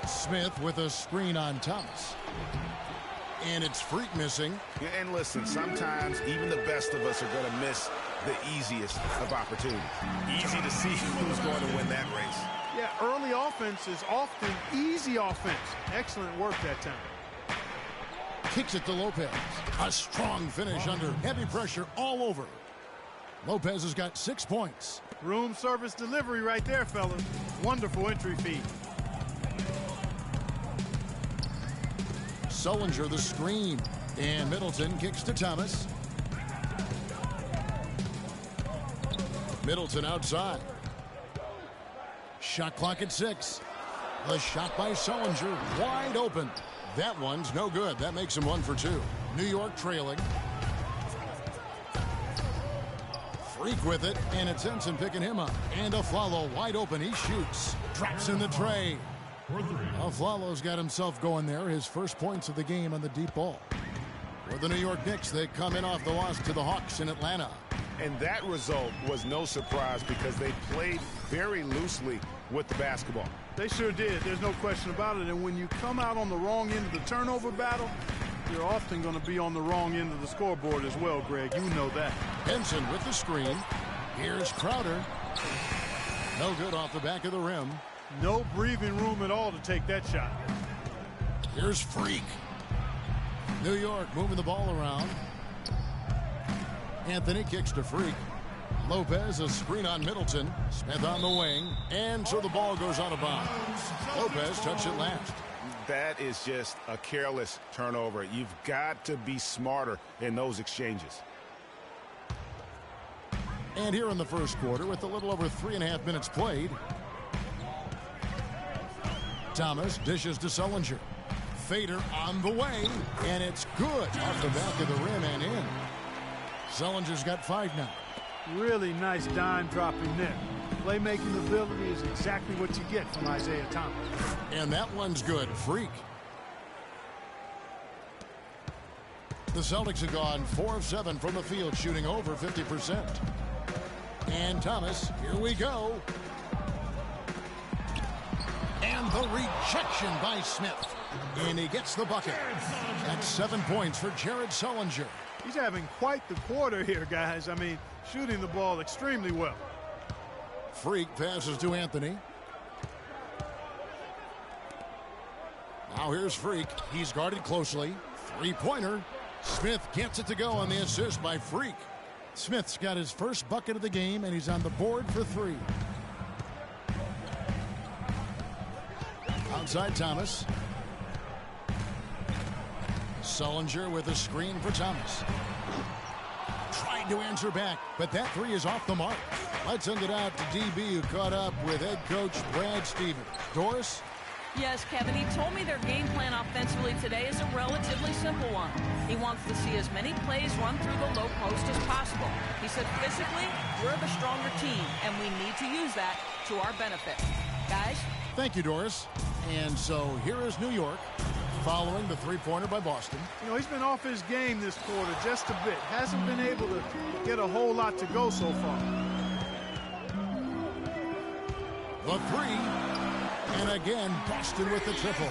Smith with a screen on Thomas. And it's Freak missing. And listen, sometimes even the best of us are going to miss the easiest of opportunities. Easy to see who's going to win that race. Yeah, early offense is often easy offense. Excellent work that time. Kicks it to Lopez. A strong finish under heavy pressure all over. Lopez has got 6 points. Room service delivery right there, fellas. Wonderful entry feed. Sullinger the screen. And Middleton kicks to Thomas. Middleton outside. Shot clock at 6. The shot by Sullinger, wide open. That one's no good. That makes him 1 for 2. New York trailing. Freak with it, and it's Ensign picking him up. And Aflalo wide open. He shoots. Drops in the tray. Aflalo's got himself going there. His first points of the game on the deep ball. For the New York Knicks, they come in off the loss to the Hawks in Atlanta. And that result was no surprise because they played very loosely with the basketball. They sure did. There's no question about it. And when you come out on the wrong end of the turnover battle, you're often going to be on the wrong end of the scoreboard as well, Greg. You know that. Henson with the screen. Here's Crowder. No good off the back of the rim. No breathing room at all to take that shot. Here's Freak. New York moving the ball around. Anthony kicks to Freak. Lopez, a screen on Middleton. Smith on the wing. And so the ball goes out of bounds. Lopez touched it last. That is just a careless turnover. You've got to be smarter in those exchanges. And here in the first quarter, with a little over 3.5 minutes played, Thomas dishes to Sullinger. Fader on the way, and it's good off the back of the rim and in. Sullinger's got 5 now. Really nice dime dropping there. Playmaking ability is exactly what you get from Isaiah Thomas. And that one's good. Freak. The Celtics have gone 4 of 7 from the field, shooting over 50%. And Thomas, here we go. And the rejection by Smith. And he gets the bucket. That's 7 points for Jared Sullinger. He's having quite the quarter here, guys. I mean, shooting the ball extremely well. Freak passes to Anthony. Now here's Freak. He's guarded closely. 3-pointer. Smith gets it to go on the assist by Freak. Smith's got his first bucket of the game, and he's on the board for 3. Outside Thomas. Sullinger with a screen for Thomas. Tried to answer back, but that 3 is off the mark. Let's send it out to DB, who caught up with head coach Brad Stevens. Doris? Yes, Kevin, he told me their game plan offensively today is a relatively simple one. He wants to see as many plays run through the low post as possible. He said physically, we're the stronger team, and we need to use that to our benefit. Guys? Thank you, Doris. And so here is New York, following the 3-pointer by Boston. You know, he's been off his game this quarter just a bit. Hasn't been able to get a whole lot to go so far. The 3. And again, Boston with the triple.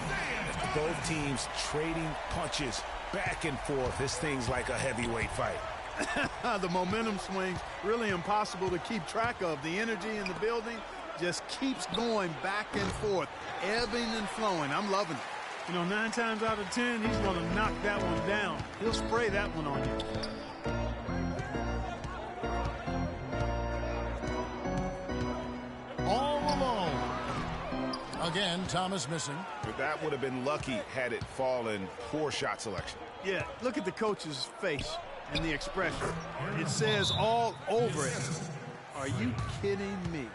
Both teams trading punches back and forth. This thing's like a heavyweight fight. The momentum swings really impossible to keep track of. The energy in the building just keeps going back and forth, ebbing and flowing. I'm loving it. You know, 9 times out of 10, he's going to knock that one down. He'll spray that one on you. All alone. Again, Thomas missing. But that would have been lucky had it fallen. Poor shot selection. Yeah, look at the coach's face and the expression. It says all over it. Are you kidding me?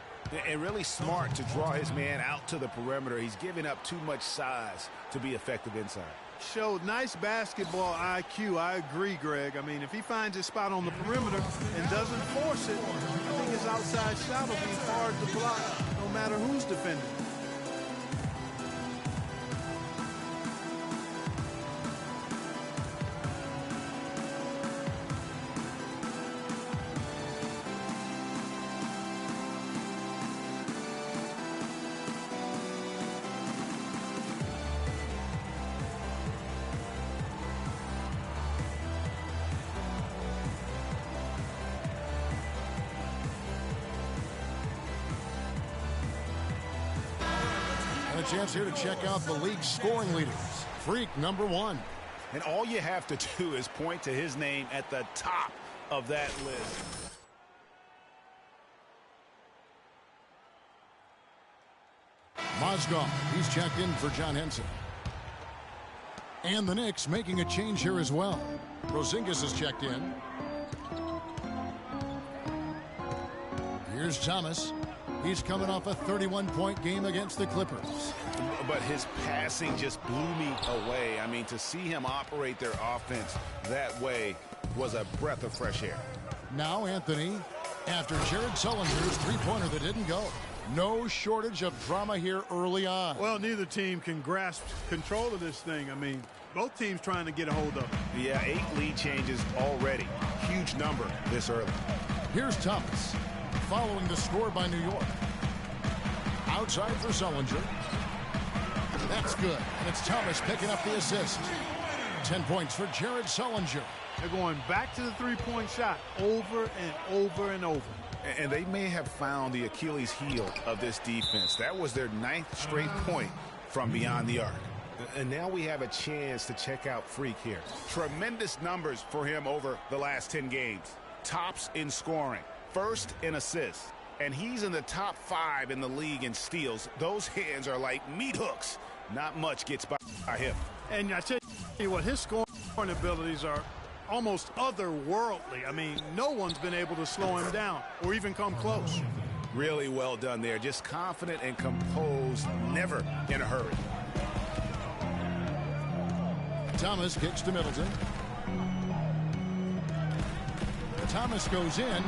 And really smart to draw his man out to the perimeter. He's giving up too much size to be effective inside. Showed nice basketball IQ. I agree, Greg. I mean, if he finds his spot on the perimeter and doesn't force it, I think his outside shot will be hard to block no matter who's defending. A chance here to check out the league's scoring leaders. Freak, number 1. And all you have to do is point to his name at the top of that list. Mozgov, he's checked in for John Henson. And the Knicks making a change here as well. Porzingis is checked in. Here's Thomas. He's coming off a 31-point game against the Clippers. But his passing just blew me away. I mean, to see him operate their offense that way was a breath of fresh air. Now Anthony, after Jared Sullinger's three-pointer that didn't go. No shortage of drama here early on. Well, neither team can grasp control of this thing. I mean, both teams trying to get a hold of it. Yeah, 8 lead changes already. Huge number this early. Here's Thomas, following the score by New York. Outside for Sullinger. That's good. And it's Thomas picking up the assist. 10 points for Jared Sullinger. They're going back to the three-point shot over and over and over. And they may have found the Achilles heel of this defense. That was their 9th straight point from beyond the arc. And now we have a chance to check out Freak here. Tremendous numbers for him over the last 10 games. Tops in scoring, first in assists. And he's in the top 5 in the league in steals. Those hands are like meat hooks. Not much gets by him. And I tell you what, his scoring abilities are almost otherworldly. I mean, no one's been able to slow him down or even come close. Really well done there. Just confident and composed, never in a hurry. Thomas kicks to Middleton. Thomas goes in,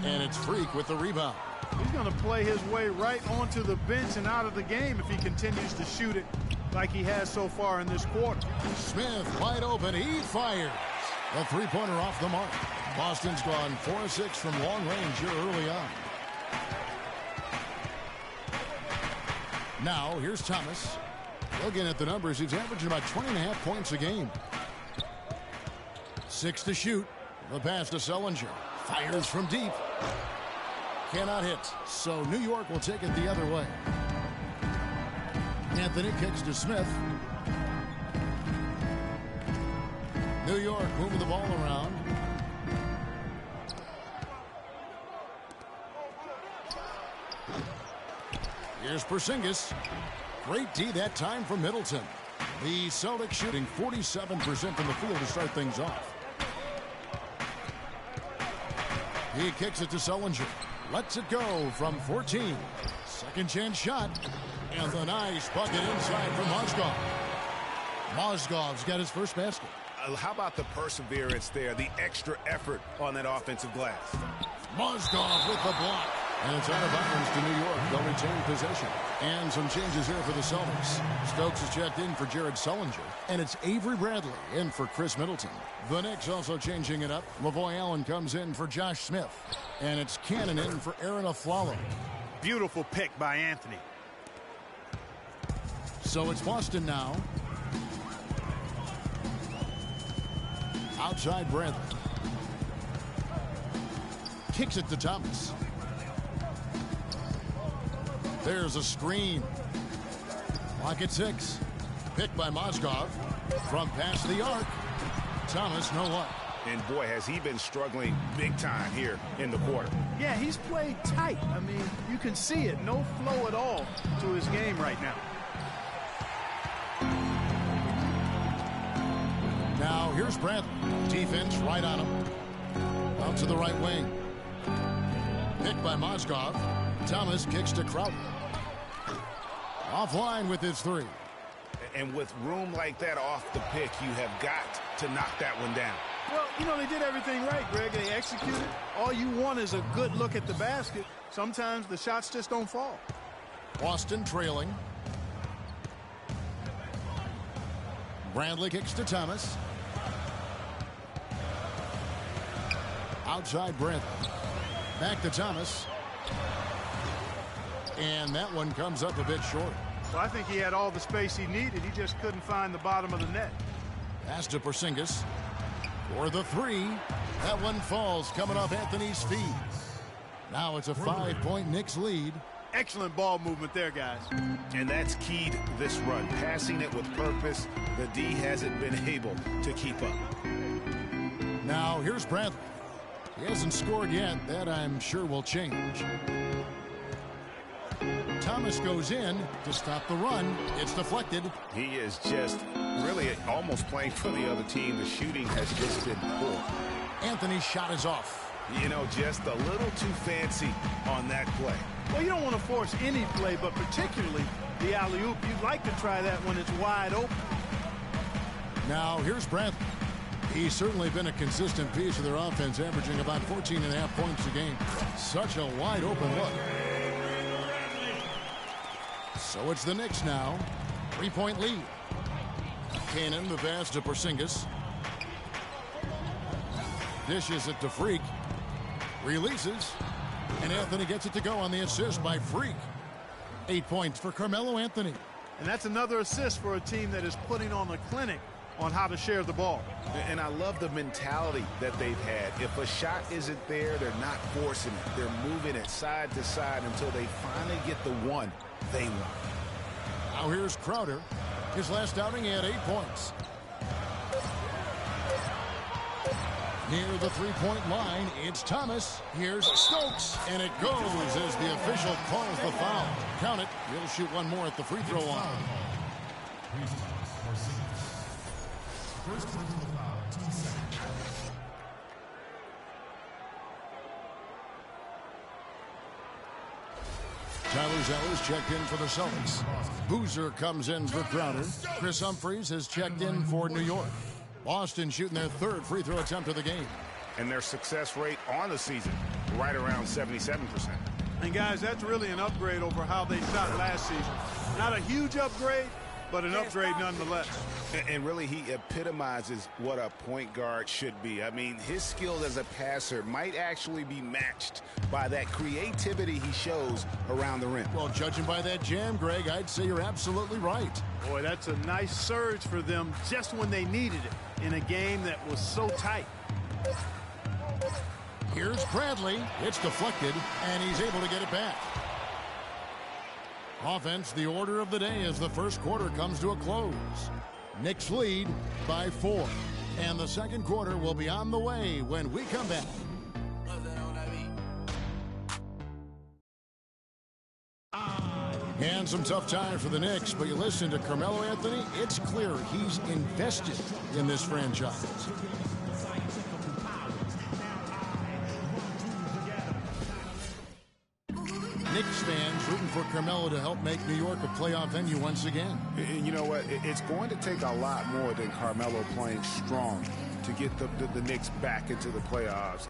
and it's Freak with the rebound. He's going to play his way right onto the bench and out of the game if he continues to shoot it like he has so far in this quarter. Smith wide open. He fires. A three-pointer off the mark. Boston's gone 4 of 6 from long range here early on. Now, here's Thomas. Looking at the numbers, he's averaging about 20.5 points a game. 6 to shoot. The pass to Sullinger. Fires from deep. Cannot hit. So New York will take it the other way. Anthony kicks to Smith. New York moving the ball around. Here's Porzingis. Great D that time from Middleton. The Celtics shooting 47% from the field to start things off. He kicks it to Sullinger. Lets it go from 14. Second chance shot. And the nice bucket inside from Mozgov. Mozgov's got his first basket. How about the perseverance there, the extra effort on that offensive glass? Mozgov with the block. And it's out of bounds to New York. They'll retain possession. And some changes here for the Celtics. Stokes is checked in for Jared Sullinger. And it's Avery Bradley in for Chris Middleton. The Knicks also changing it up. Lavoy Allen comes in for Josh Smith. And it's Cannon in for Aaron Aflalo. Beautiful pick by Anthony. So it's Boston now. Outside Bradley. Kicks it to Thomas. There's a screen. Clock at 6. Picked by Mozgov. From past the arc. Thomas, no luck. And boy, has he been struggling big time here in the quarter. Yeah, he's played tight. I mean, you can see it. No flow at all to his game right now. Now, here's Bradley. Defense right on him. Out to the right wing. Picked by Mozgov. Thomas kicks to Crowder. Offline with his 3. And with room like that off the pick, you have got to knock that one down. Well, you know, they did everything right, Greg. They executed. All you want is a good look at the basket. Sometimes the shots just don't fall. Boston trailing. Bradley kicks to Thomas. Outside Bradley. Back to Thomas. And that one comes up a bit short. Well, I think he had all the space he needed. He just couldn't find the bottom of the net. Pass to Porzingis. For the 3. That one falls coming off Anthony's feet. Now it's a 5-point Knicks lead. Excellent ball movement there, guys. And that's keyed this run. Passing it with purpose. The D hasn't been able to keep up. Now here's Bradley. He hasn't scored yet. That I'm sure will change. Thomas goes in to stop the run. It's deflected. He is just really almost playing for the other team. The shooting has just been poor. Anthony's shot is off. You know, just a little too fancy on that play. Well, you don't want to force any play, but particularly the alley-oop. You'd like to try that when it's wide open. Now, here's Bradley. He's certainly been a consistent piece of their offense, averaging about 14.5 points a game. Such a wide-open look. So it's the Knicks now. 3-point lead. Cannon, the pass to Porzingis. Dishes it to Freak. Releases. And Anthony gets it to go on the assist by Freak. 8 points for Carmelo Anthony. And that's another assist for a team that is putting on a clinic on how to share the ball. And I love the mentality that they've had. If a shot isn't there, they're not forcing it. They're moving it side to side until they finally get the one they want. Now here's Crowder. His last outing, he had 8 points. Near the three-point line, it's Thomas. Here's Stokes, and it goes as the official calls the foul. Count it. He'll shoot one more at the free throw line. First personal foul, 2 seconds. Tyler Zeller's checked in for the Celtics. Boozer comes in for Crowder. Chris Humphries has checked in for New York. Boston shooting their third free throw attempt of the game. And their success rate on the season, right around 77%. And guys, that's really an upgrade over how they shot last season. Not a huge upgrade, but an upgrade nonetheless. And really, he epitomizes what a point guard should be. I mean, his skills as a passer might actually be matched by that creativity he shows around the rim. Well, judging by that jam, Greg, I'd say you're absolutely right. Boy, that's a nice surge for them just when they needed it in a game that was so tight. Here's Bradley. It's deflected, and he's able to get it back. Offense, the order of the day as the first quarter comes to a close. Knicks lead by 4. And the second quarter will be on the way when we come back. And some tough time for the Knicks, but you listen to Carmelo Anthony, it's clear he's invested in this franchise. Knicks fans rooting for Carmelo to help make New York a playoff venue once again. And you know what? It's going to take a lot more than Carmelo playing strong to get the Knicks back into the playoffs.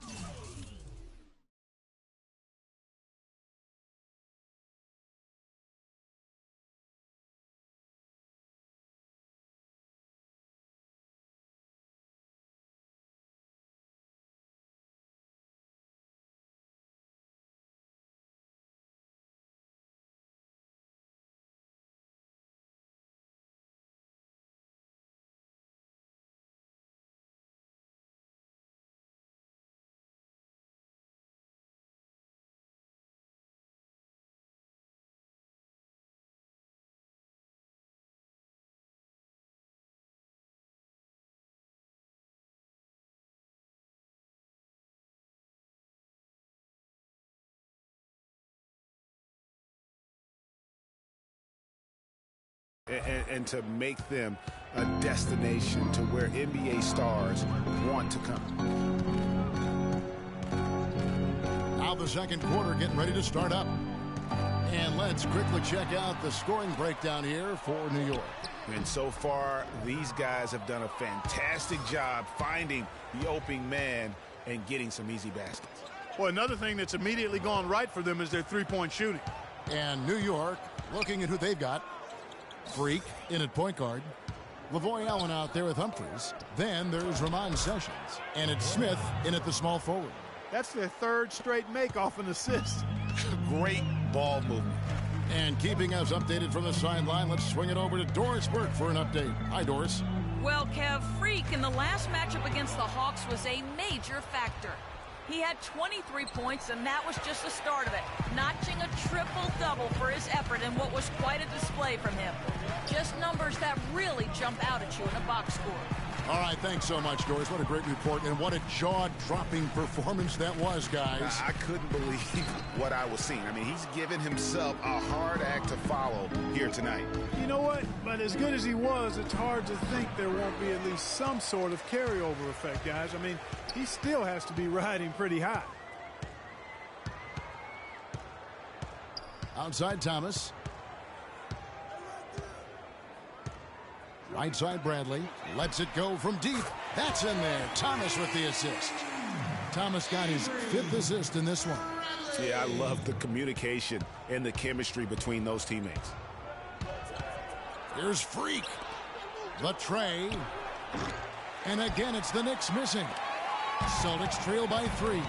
And to make them a destination to where NBA stars want to come. Now the second quarter getting ready to start up. And let's quickly check out the scoring breakdown here for New York. And so far, these guys have done a fantastic job finding the opening man and getting some easy baskets. Well, another thing that's immediately gone right for them is their three-point shooting. And New York, looking at who they've got. Freak in at point guard. Lavoy Allen out there with Humphries. Then there's Ramon Sessions. And it's Smith in at the small forward. That's their third straight make off an assist. Great ball movement. And keeping us updated from the sideline, let's swing it over to Doris Burke for an update. Hi, Doris. Well, Kev, Freak in the last matchup against the Hawks was a major factor. He had 23 points, and that was just the start of it, notching a triple-double for his effort in what was quite a display from him. Just numbers that really jump out at you in a box score. All right, thanks so much, Doris. What a great report, and what a jaw-dropping performance that was, guys. I couldn't believe what I was seeing. I mean, he's given himself a hard act to follow here tonight. You know what? But as good as he was, it's hard to think there won't be at least some sort of carryover effect, guys. I mean, he still has to be riding pretty high. Outside Thomas. Right side Bradley. Lets it go from deep. That's in there. Thomas with the assist. Thomas got his 5th assist in this one. Yeah, I love the communication and the chemistry between those teammates. Here's Freak. The tray. And again, it's the Knicks missing. Celtics trail by 3.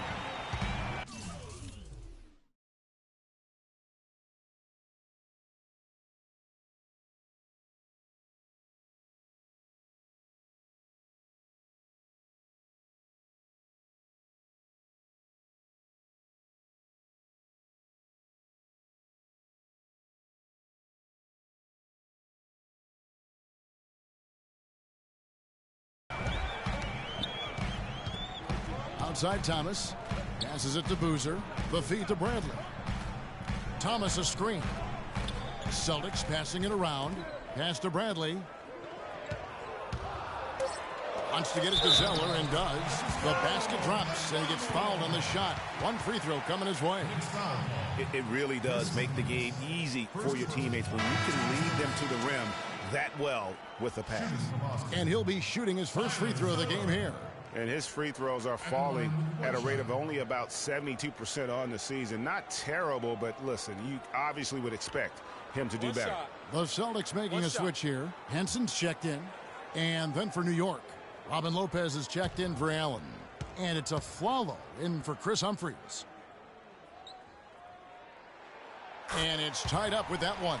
Outside Thomas. Passes it to Boozer. The feed to Bradley. Thomas a screen. Celtics passing it around. Pass to Bradley. Wants to get it to Zeller and does. The basket drops and he gets fouled on the shot. One free throw coming his way. It really does make the game easy for your teammates when you can lead them to the rim that well with a pass. And he'll be shooting his first free throw of the game here. And his free throws are falling at a rate of only about 72% on the season. Not terrible, but listen, you obviously would expect him to do better. The Celtics making a switch here. Henson's checked in. And then for New York, Robin Lopez is checked in for Allen. And it's a Flalo in for Chris Humphries. And it's tied up with that one.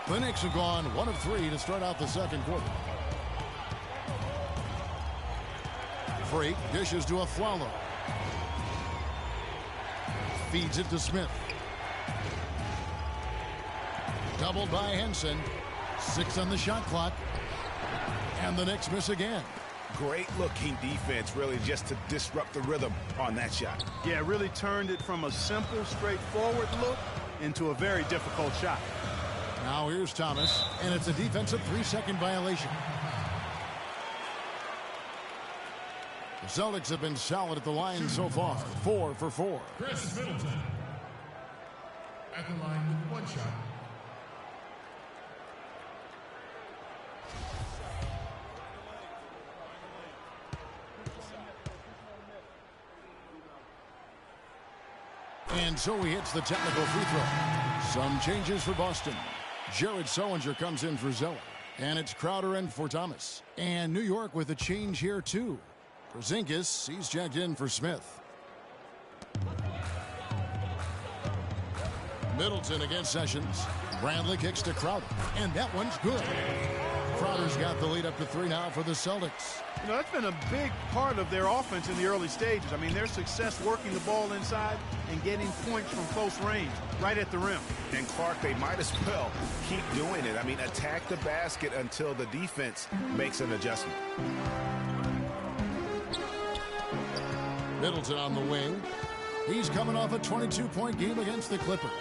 The Knicks have gone 1 of 3 to start out the second quarter. Freak dishes to a Flalo. Feeds it to Smith. Doubled by Henson. 6 on the shot clock. And the Knicks miss again. Great looking defense, really, just to disrupt the rhythm on that shot. Yeah, really turned it from a simple, straightforward look into a very difficult shot. Now here's Thomas, and it's a defensive 3-second violation. The Celtics have been solid at the line so far, 4 for 4. Chris Middleton at the line with 1 shot. And so he hits the technical free throw. Some changes for Boston. Jared Sullinger comes in for Zeller. And it's Crowder in for Thomas. And New York with a change here, too. Porzingis, he's checked in for Smith. Middleton against Sessions. Bradley kicks to Crowder. And that one's good. Crowder's got the lead up to 3 now for the Celtics. You know, that's been a big part of their offense in the early stages. I mean, their success working the ball inside and getting points from close range, right at the rim. And Clark, they might as well keep doing it. I mean, attack the basket until the defense makes an adjustment. Middleton on the wing. He's coming off a 22-point game against the Clippers.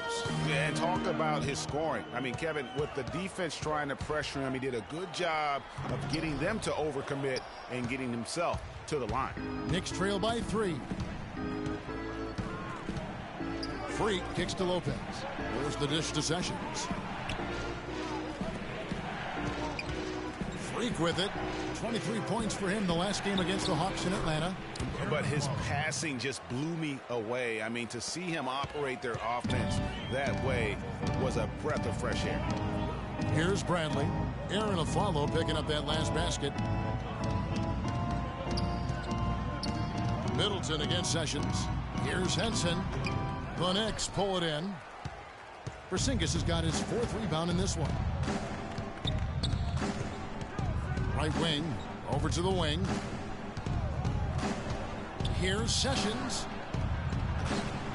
And talk about his scoring. I mean, Kevin, with the defense trying to pressure him, he did a good job of getting them to overcommit and getting himself to the line. Knicks trail by 3. Freak kicks to Lopez. Here's the dish to Sessions. Freak with it. 23 points for him the last game against the Hawks in Atlanta. But his passing just blew me away. I mean, to see him operate their offense that way was a breath of fresh air. Here's Bradley. Aaron Aflalo picking up that last basket. Middleton against Sessions. Here's Henson. The Knicks pull it in. Porzingis has got his 4th rebound in this one. Right wing, over to the wing. Here's Sessions.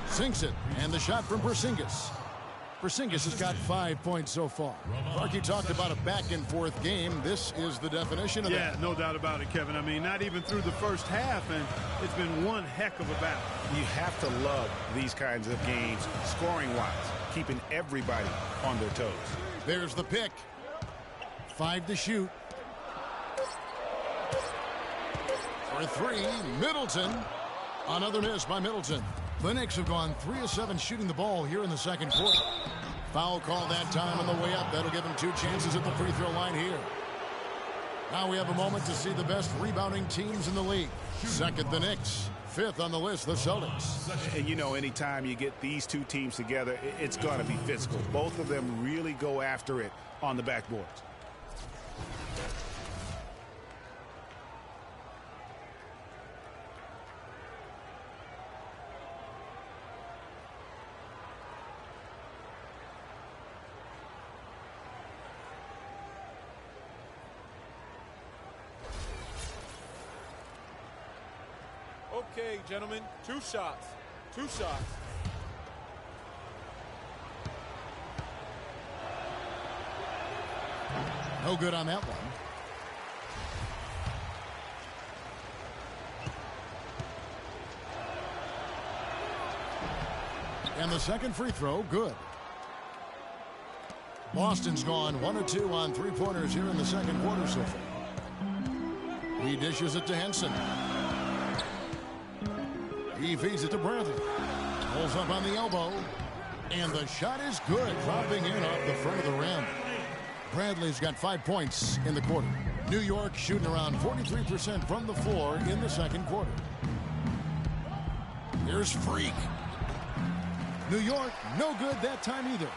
Sinks it, and the shot from Porzingis. Porzingis has got 5 points so far. Clarky talked about a back-and-forth game. This is the definition of that. Yeah, no doubt about it, Kevin. I mean, not even through the first half, and it's been one heck of a battle. You have to love these kinds of games, scoring-wise, keeping everybody on their toes. There's the pick. 5 to shoot. For 3, Middleton. Another miss by Middleton. The Knicks have gone 3 of 7 shooting the ball here in the second quarter. Foul call that time on the way up. That'll give him 2 chances at the free throw line here. Now we have a moment to see the best rebounding teams in the league. Second, the Knicks. 5th on the list, the Celtics. And you know, anytime you get these 2 teams together, it's going to be physical. Both of them really go after it on the backboards. Okay, gentlemen, 2 shots. 2 shots. No good on that one. And the second free throw, good. Boston's gone 1 of 2 on 3-pointers here in the second quarter so far. He dishes it to Henson. He feeds it to Bradley. Pulls up on the elbow. And the shot is good, dropping in off the front of the rim. Bradley's got 5 points in the quarter. New York shooting around 43% from the floor in the second quarter. Here's Freak. New York, no good that time either.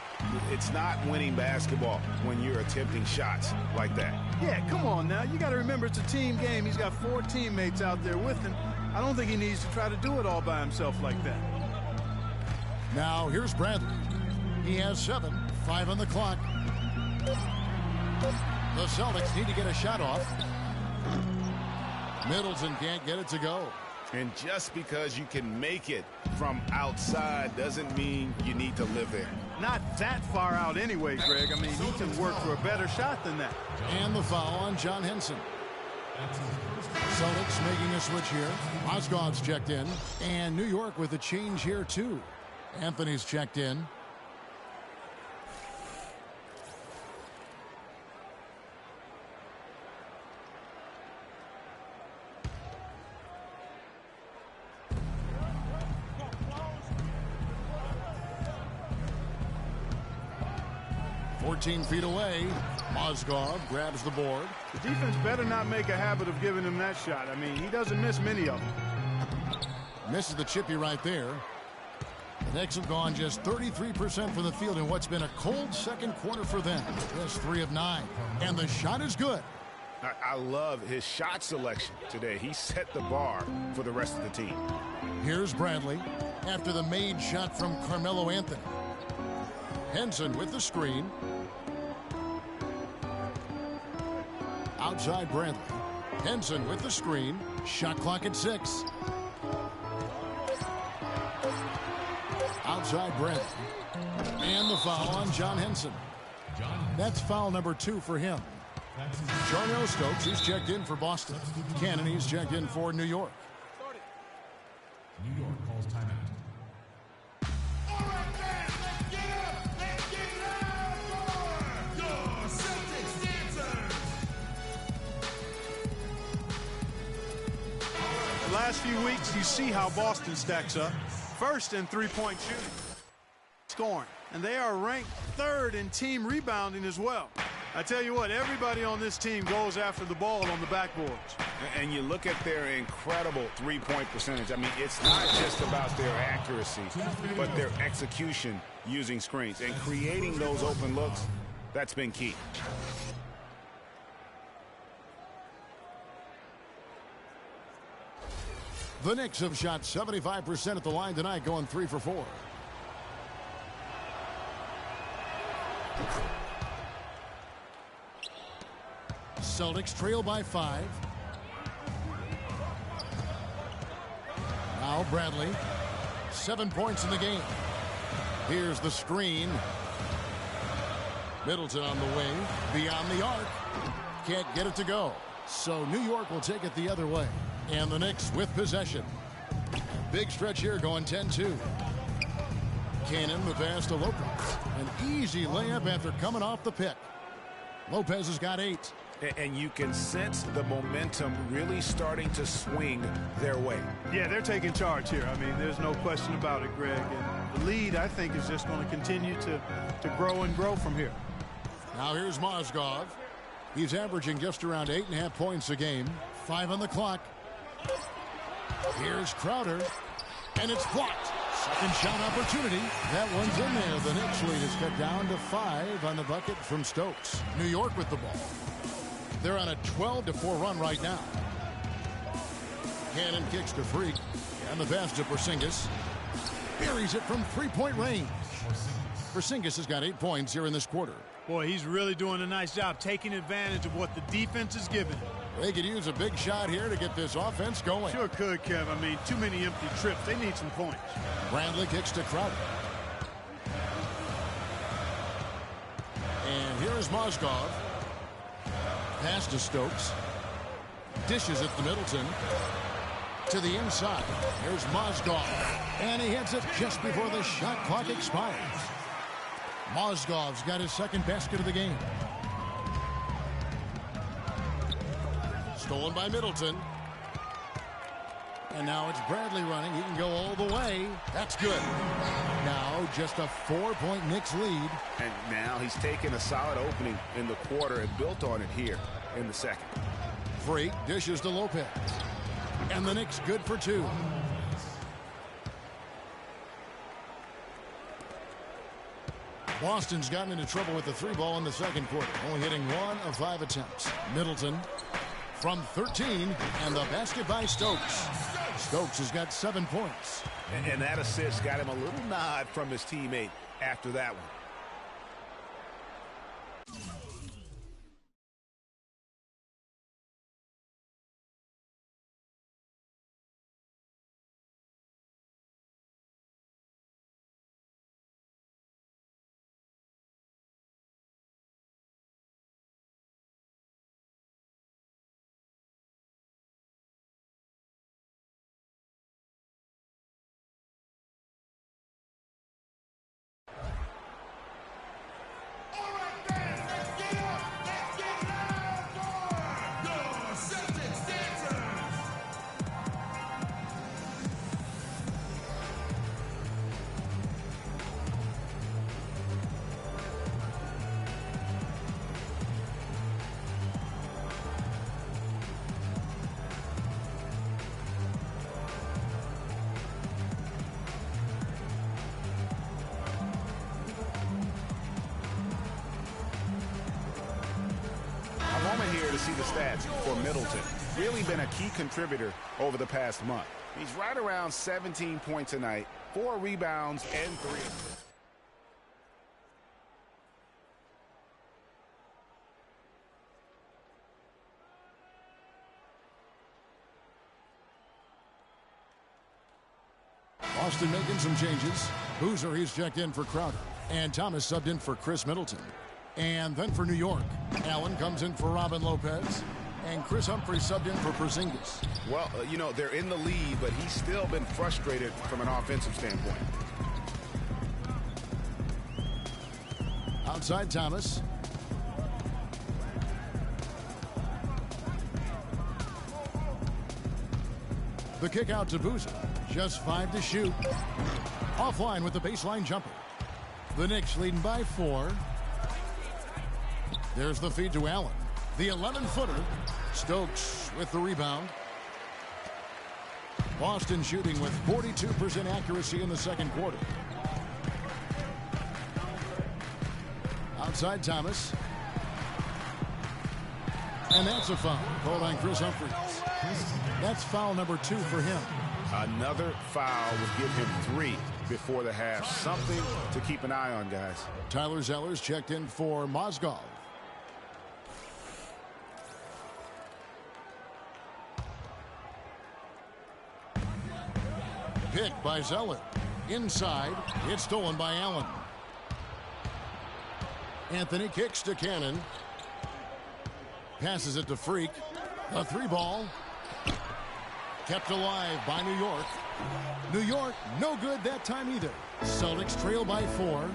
It's not winning basketball when you're attempting shots like that. Yeah, come on now. You got to remember it's a team game. He's got 4 teammates out there with him. I don't think he needs to try to do it all by himself like that. Now here's Bradley. He has 7, 5 on the clock. The Celtics need to get a shot off. Middleton can't get it to go. And just because you can make it from outside doesn't mean you need to live there. Not that far out anyway, Greg. I mean, he can work for a better shot than that. And the foul on John Henson. Celtics making a switch here. Mozgov's checked in. And New York with a change here, too. Anthony's checked in. Feet away. Mozgov grabs the board. The defense better not make a habit of giving him that shot. I mean, he doesn't miss many of them. Misses the chippy right there. The Knicks have gone just 33% from the field in what's been a cold second quarter for them. Just 3 of 9. And the shot is good. I love his shot selection today. He set the bar for the rest of the team. Here's Bradley after the made shot from Carmelo Anthony. Henson with the screen. Outside Bradley. Henson with the screen. Shot clock at 6. Outside Bradley. And the foul on John Henson. That's foul number 2 for him. Jarnell Stokes, he's checked in for Boston. Cannon, he's checked in for New York. New York calls timeout. Last few weeks, you see how Boston stacks up. First in three-point shooting, scoring, and they are ranked 3rd in team rebounding as well. I tell you what, everybody on this team goes after the ball on the backboards. And you look at their incredible three-point percentage. I mean, it's not just about their accuracy, but their execution using screens and creating those open looks. That's been key. The Knicks have shot 75% at the line tonight, going 3 for 4. Celtics trail by 5. Now Bradley. 7 points in the game. Here's the screen. Middleton on the wing. Beyond the arc. Can't get it to go. So New York will take it the other way. And the Knicks with possession. Big stretch here going 10-2. Cannon the pass to Lopez. An easy layup after coming off the pick. Lopez has got 8. And you can sense the momentum really starting to swing their way. Yeah, they're taking charge here. I mean, there's no question about it, Greg. And the lead, I think, is just going to continue to grow and grow from here. Now here's Mozgov. He's averaging just around 8.5 points a game. 5 on the clock. Here's Crowder, and it's blocked. Second shot opportunity. That one's in there. The Knicks lead is cut down to 5 on the bucket from Stokes. New York with the ball. They're on a 12-4 run right now. Cannon kicks to Freak, and the pass to Porzingis. Buries it from three-point range. Porzingis has got 8 points here in this quarter. Boy, he's really doing a nice job taking advantage of what the defense is giving. They could use a big shot here to get this offense going. Sure could, Kev. I mean, too many empty trips. They need some points. Bradley kicks to Crowder. And here is Mozgov. Pass to Stokes. Dishes it to Middleton. To the inside. Here's Mozgov. And he hits it just before the shot clock expires. Mozgov's got his second basket of the game. Stolen by Middleton. And now it's Bradley running. He can go all the way. That's good. Now just a 4-point Knicks lead. And now he's taken a solid opening in the quarter and built on it here in the second. Freak dishes to Lopez. And the Knicks good for 2. Boston's gotten into trouble with the 3-ball in the second quarter. Only hitting 1 of 5 attempts. Middleton from 13, and the basket by Stokes. Stokes has got 7 points. And that assist got him a little nod from his teammate after that one. see the stats for Middleton. Really been a key contributor over the past month. He's right around 17 points a night, 4 rebounds, and 3 assists. Boston making some changes. Boozer, he's checked in for Crowder. And Thomas subbed in for Chris Middleton. And then for New York, Allen comes in for Robin Lopez. And Chris Humphries subbed in for Porzingis. Well, you know, they're in the lead, but he's still been frustrated from an offensive standpoint. Outside Thomas. The kick out to Boozer. Just 5 to shoot. Offline with the baseline jumper. The Knicks leading by 4. There's the feed to Allen. The 11-footer. Stokes with the rebound. Boston shooting with 42% accuracy in the second quarter. Outside Thomas. And that's a foul called on Chris Humphries. That's foul number 2 for him. Another foul would give him 3 before the half. Something to keep an eye on, guys. Tyler Zeller's checked in for Mozgov. Picked by Zeller. Inside. It's stolen by Allen. Anthony kicks to Cannon. Passes it to Freak. A 3-ball. Kept alive by New York. New York, no good that time either. Celtics trail by 4.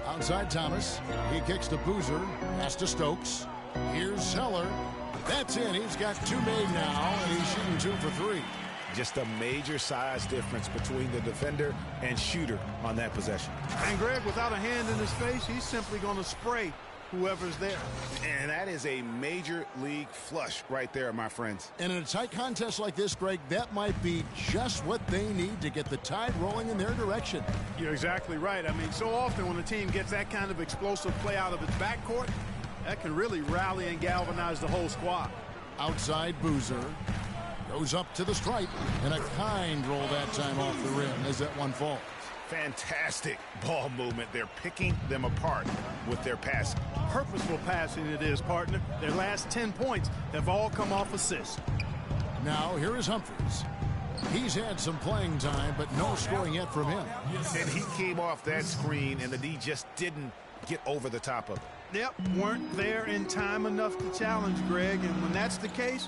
Outside Thomas. He kicks to Boozer. Pass to Stokes. Here's Zeller. That's in. He's got 2 made now, and he's shooting 2 for 3. Just a major size difference between the defender and shooter on that possession. And Greg, without a hand in his face, he's simply going to spray whoever's there. And that is a major league flush right there, my friends. And in a tight contest like this, Greg, that might be just what they need to get the tide rolling in their direction. You're exactly right. I mean, so often when a team gets that kind of explosive play out of its backcourt, that can really rally and galvanize the whole squad. Outside Boozer. Goes up to the stripe. And a kind roll that time off the rim as that one falls. Fantastic ball movement. They're picking them apart with their passing. Purposeful passing it is, partner. Their last 10 points have all come off assists. Now here is Humphries. He's had some playing time, but no scoring yet from him. And he came off that screen, and the D just didn't get over the top of it. Yep, weren't there in time enough to challenge Greg, and when that's the case,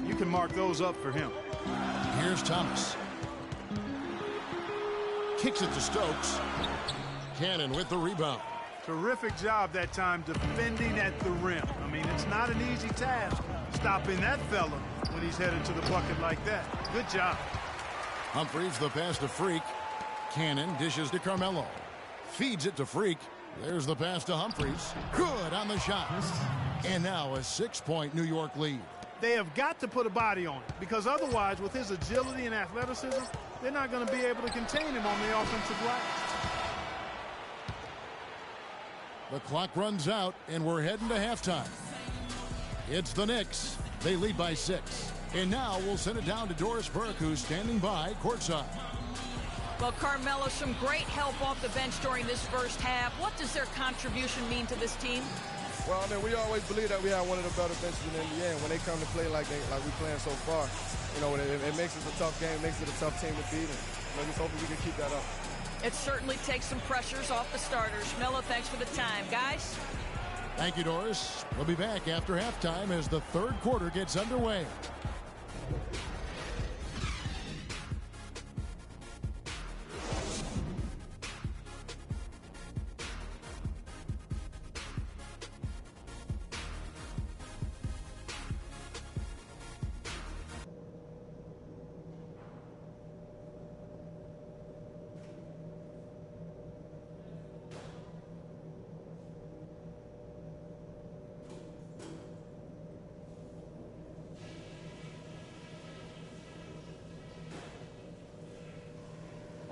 you can mark those up for him. Here's Thomas. Kicks it to Stokes. Cannon with the rebound. Terrific job that time defending at the rim. I mean, it's not an easy task stopping that fella when he's headed to the bucket like that. Good job. Humphries the pass to Freak. Cannon dishes to Carmelo. Feeds it to Freak. There's the pass to Humphries. Good on the shot. And now a 6-point New York lead. They have got to put a body on it, because otherwise, with his agility and athleticism, they're not going to be able to contain him on the offensive glass. The clock runs out, and we're heading to halftime. It's the Knicks. They lead by 6. And now we'll send it down to Doris Burke, who's standing by courtside. Well, Carmelo, some great help off the bench during this first half. What does their contribution mean to this team? Well, I mean, we always believe that we have one of the better benches in the NBA. And when they come to play like we're playing so far, you know, it makes it a tough game, makes it a tough team to beat. And you know, just hoping we can keep that up. It certainly takes some pressures off the starters. Melo, thanks for the time. Guys? Thank you, Doris. We'll be back after halftime as the third quarter gets underway.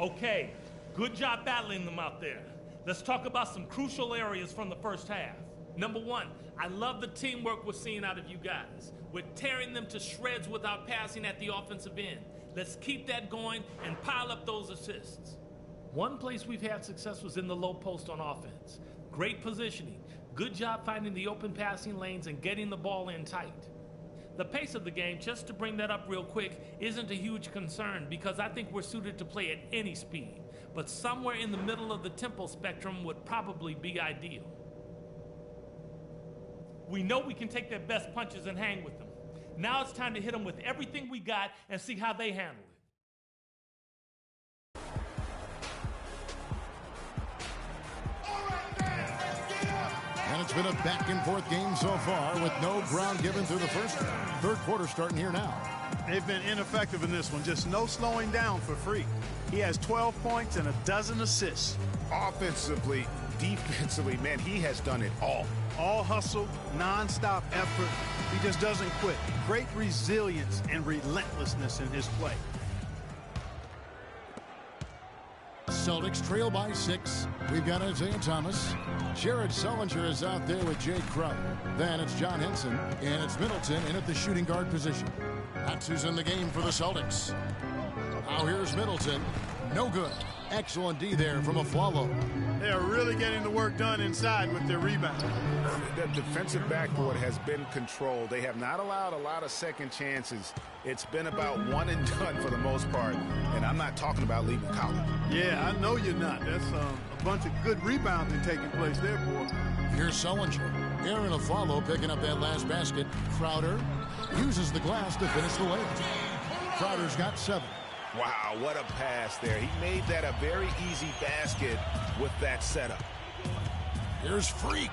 Okay, good job battling them out there. Let's talk about some crucial areas from the first half. Number one, I love the teamwork we're seeing out of you guys. We're tearing them to shreds without passing at the offensive end. Let's keep that going and pile up those assists. One place we've had success was in the low post on offense. Great positioning. Good job finding the open passing lanes and getting the ball in tight. The pace of the game, just to bring that up real quick, isn't a huge concern because I think we're suited to play at any speed. But somewhere in the middle of the tempo spectrum would probably be ideal. We know we can take their best punches and hang with them. Now it's time to hit them with everything we got and see how they handle it. And it's been a back-and-forth game so far with no ground given through the third quarter starting here now. They've been ineffective in this one. Just no slowing down for Freak. He has 12 points and a dozen assists. Offensively, defensively, man, he has done it all. All hustle, non-stop effort. He just doesn't quit. Great resilience and relentlessness in his play. Celtics trail by 6. We've got Isaiah Thomas. Jared Sullinger is out there with Jay Crowder. Then it's John Henson, and it's Middleton in at the shooting guard position. That's who's in the game for the Celtics. Now here's Middleton. No good. Excellent D there from Aflalo. They are really getting the work done inside with their rebound. The defensive backboard has been controlled. They have not allowed a lot of second chances. It's been about one and done for the most part. And I'm not talking about leaving college. Yeah, I know you're not. That's a bunch of good rebounding taking place there, boy. Here's Sullinger. Aaron Aflalo picking up that last basket. Crowder uses the glass to finish the layup. Crowder's got 7. Wow, what a pass there. He made that a very easy basket with that setup. Here's Freak.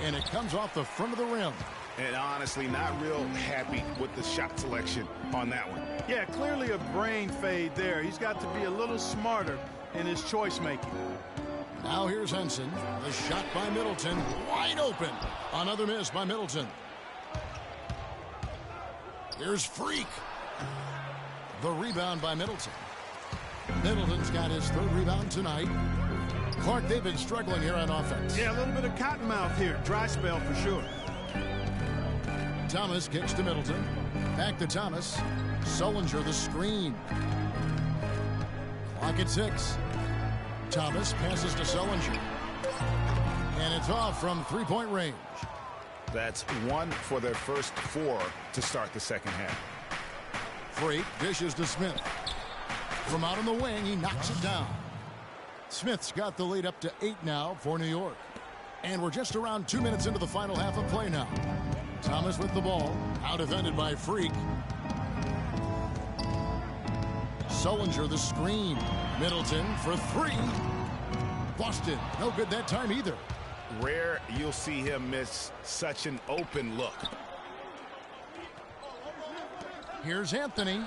And it comes off the front of the rim. And honestly, not real happy with the shot selection on that one. Yeah, clearly a brain fade there. He's got to be a little smarter in his choice making. Now here's Henson. The shot by Middleton. Wide open. Another miss by Middleton. Here's Freak. The rebound by Middleton. Middleton's got his 3rd rebound tonight. Clark, they've been struggling here on offense. Yeah, a little bit of cottonmouth here. Dry spell for sure. Thomas kicks to Middleton. Back to Thomas. Sullinger the screen. Clock at 6. Thomas passes to Sullinger. And it's off from 3-point range. That's 1 for their first 4 to start the second half. Freak dishes to Smith. From out on the wing, he knocks it down. Smith's got the lead up to 8 now for New York. And we're just around 2 minutes into the final half of play now. Thomas with the ball, out defended by Freak. Sullinger the screen. Middleton for 3. Boston, no good that time either. Rare you'll see him miss such an open look. Here's Anthony.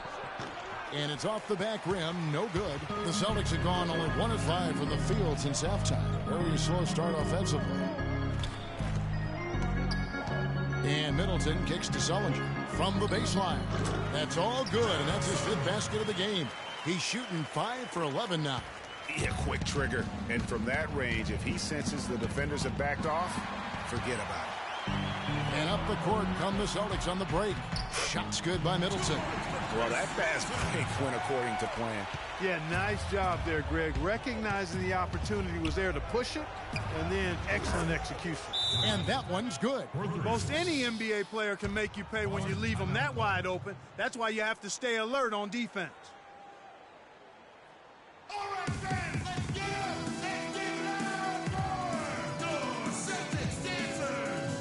And it's off the back rim. No good. The Celtics have gone only 1 of 5 from the field since halftime. Very slow start offensively. And Middleton kicks to Sullinger from the baseline. That's all good, and that's his 5th basket of the game. He's shooting 5 for 11 now. Yeah, quick trigger. And from that range, if he senses the defenders have backed off, forget about it. And up the court come the Celtics on the break. Shots good by Middleton. Well, that fast break went according to plan. Yeah, nice job there, Greg. Recognizing the opportunity was there to push it, and then excellent execution. And that one's good. Most any NBA player can make you pay when you leave them that wide open. That's why you have to stay alert on defense. All right, fans, let's get up and give it up for the Celtics dancers.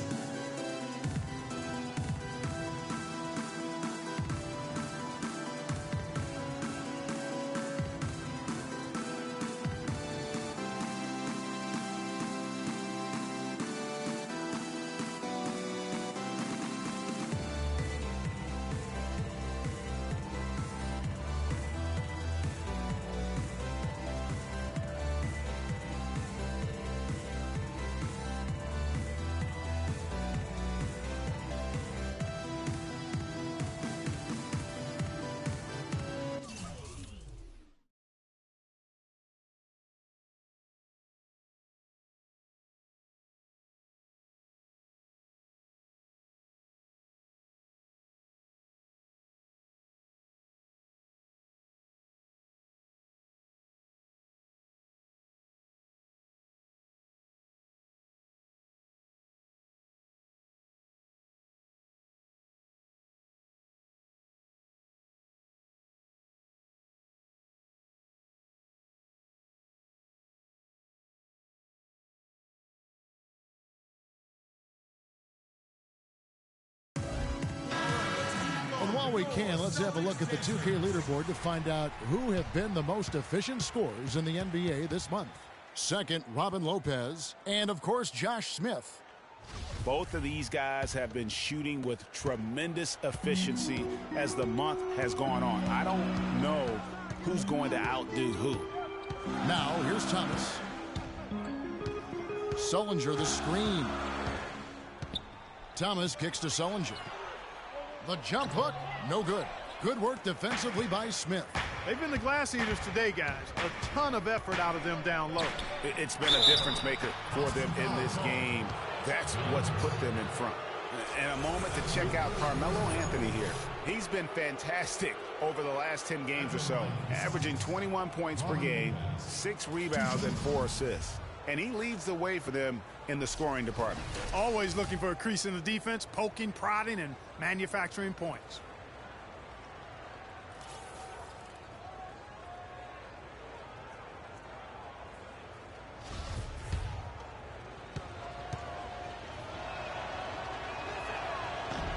While we can, let's have a look at the 2K leaderboard to find out who have been the most efficient scorers in the NBA this month. Second, Robin Lopez, and of course, Josh Smith. Both of these guys have been shooting with tremendous efficiency as the month has gone on. I don't know who's going to outdo who. Now, here's Thomas. Sullinger, the screen. Thomas kicks to Sullinger. The jump hook, no good. Good work defensively by Smith. They've been the glass eaters today, guys. A ton of effort out of them down low. It's been a difference maker for them in this game. That's what's put them in front. And a moment to check out Carmelo Anthony here. He's been fantastic over the last 10 games or so, averaging 21 points per game, 6 rebounds, and 4 assists. And he leads the way for them in the scoring department. Always looking for a crease in the defense, poking, prodding, and manufacturing points.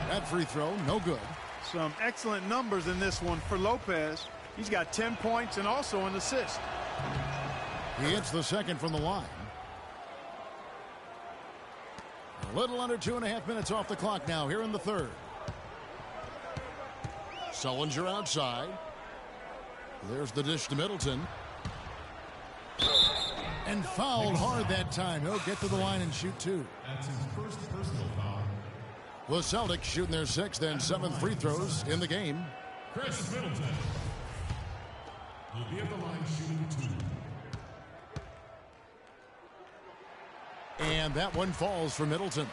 That free throw, no good. Some excellent numbers in this one for Lopez. He's got 10 points and also an assist. He hits the second from the line. A little under 2.5 minutes off the clock now here in the third. Sullinger outside. There's the dish to Middleton. And fouled hard that time. He'll get to the line and shoot 2. That's his first personal foul. The Celtics shooting their 6th and 7th free throws in the game. Chris Middleton will be at the line shooting 2. And that one falls for Middleton.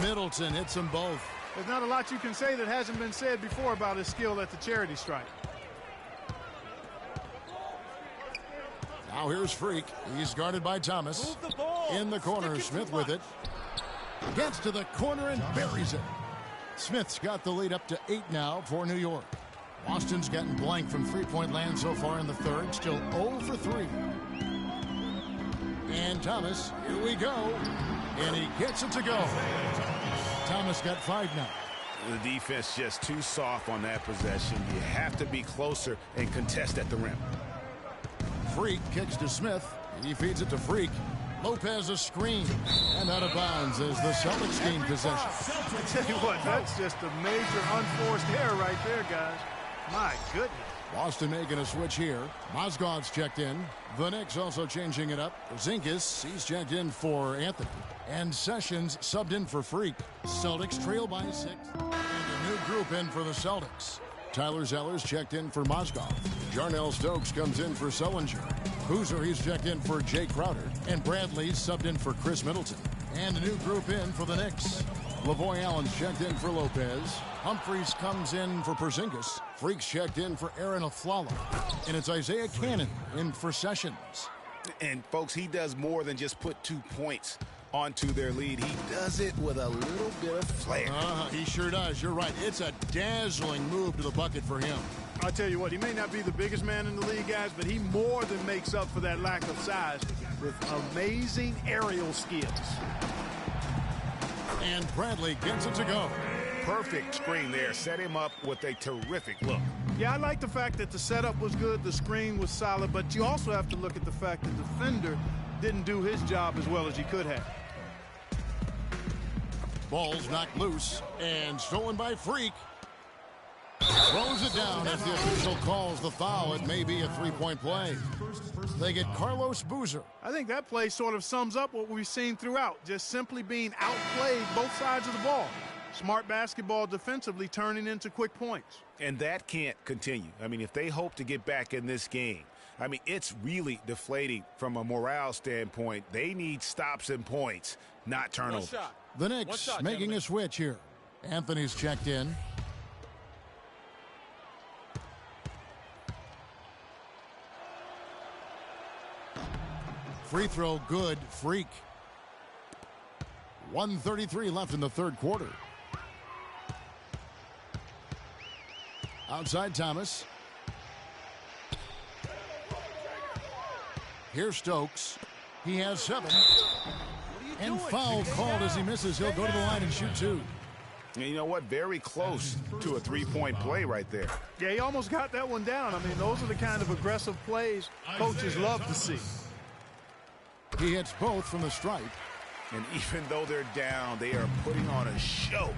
Middleton hits them both. There's not a lot you can say that hasn't been said before about his skill at the charity stripe. Now here's Freak. He's guarded by Thomas. In the corner, Smith with it. Gets to the corner and buries it. Smith's got the lead up to 8 now for New York. Boston's gotten blank from three-point land so far in the third. Still 0 for 3. And Thomas, here we go. And he gets it to go. Thomas got 5 now. The defense just too soft on that possession. You have to be closer and contest at the rim. Freak kicks to Smith. He feeds it to Freak. Lopez a screen. And out of bounds as the Celtics gain possession. I tell you what, that's just a major unforced error right there, guys. My goodness. Boston making a switch here. Mozgov's checked in. The Knicks also changing it up. Zinkis, he's checked in for Anthony. And Sessions subbed in for Freak. Celtics trail by 6. And a new group in for the Celtics. Tyler Zeller's checked in for Mozgov. Jarnell Stokes comes in for Sullinger. Boozer, he's checked in for Jay Crowder. And Bradley's subbed in for Chris Middleton. And a new group in for the Knicks. Lavoy Allen's checked in for Lopez. Humphreys comes in for Porzingis. Freak's checked in for Aaron Aflalo. And it's Isaiah Cannon in for Sessions. And, folks, he does more than just put 2 points onto their lead. He does it with a little bit of flair. He sure does. You're right. It's a dazzling move to the bucket for him. I'll tell you what, he may not be the biggest man in the league, guys, but he more than makes up for that lack of size with amazing aerial skills. And Bradley gets it to go. Perfect screen there. Set him up with a terrific look. Yeah, I like the fact that the setup was good, the screen was solid, but you also have to look at the fact that the defender didn't do his job as well as he could have. Ball's knocked loose and stolen by Freak. Throws it down as the official calls the foul. It may be a three-point play. They get Carlos Boozer. I think that play sort of sums up what we've seen throughout, just simply being outplayed both sides of the ball. Smart basketball defensively turning into quick points. And that can't continue. I mean, if they hope to get back in this game, I mean, it's really deflating from a morale standpoint. They need stops and points, not turnovers. The Knicks making a switch here. Anthony's checked in. Free throw good. Freak. 1:33 left in the third quarter. Outside Thomas. Here's Stokes. He has 7. And foul called as he misses. He'll go to the line and shoot 2. And you know what? Very close to a three-point play right there. Yeah, he almost got that one down. I mean, those are the kind of aggressive plays coaches love to see. He hits both from the stripe. And even though they're down, they are putting on a show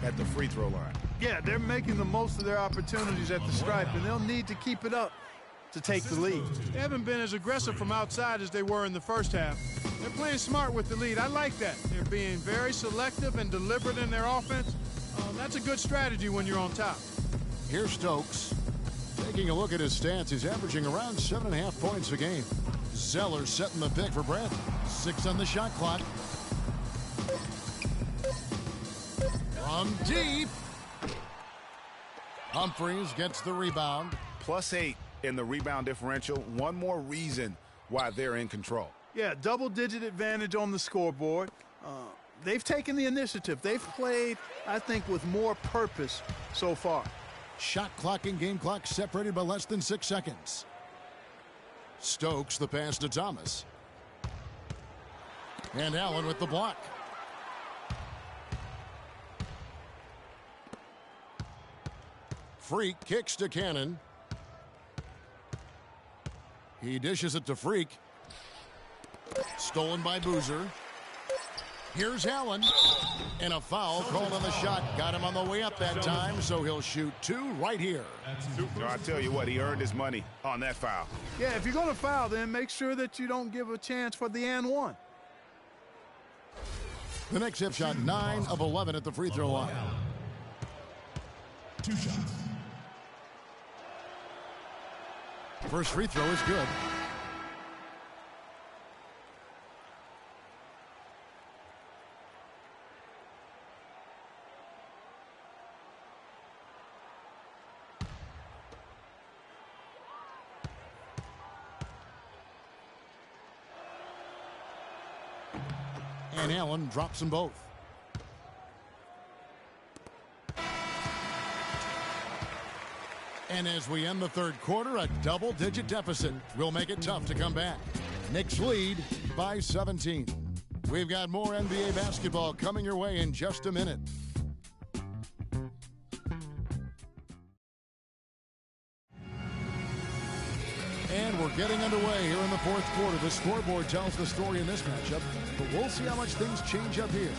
at the free throw line. Yeah, they're making the most of their opportunities at the stripe, and they'll need to keep it up to take the lead. They haven't been as aggressive from outside as they were in the first half. They're playing smart with the lead. I like that. They're being very selective and deliberate in their offense. That's a good strategy when you're on top. Here's Stokes. Taking a look at his stats, he's averaging around 7.5 points a game. Zeller setting the pick for Brent. 6 on the shot clock. From deep. Humphries gets the rebound. +8 in the rebound differential. One more reason why they're in control. Yeah, double-digit advantage on the scoreboard. They've taken the initiative. They've played, I think, with more purpose so far. Shot clock and game clock separated by less than 6 seconds. Stokes the pass to Thomas. And Allen with the block. Freak kicks to Cannon. He dishes it to Freak. Stolen by Boozer. Here's Allen. And a foul called on the shot. Got him on the way up that time, so he'll shoot 2 right here. I tell you what, he earned his money on that foul. Yeah, if you're going to foul, then make sure that you don't give a chance for the and one. The next hip shot, 9 of 11 at the free throw line. 2 shots. First free throw is good. And Allen drops them both. And as we end the third quarter, a double-digit deficit will make it tough to come back. Knicks lead by 17. We've got more NBA basketball coming your way in just a minute. And we're getting underway here in the fourth quarter. The scoreboard tells the story in this matchup, but we'll see how much things change up here.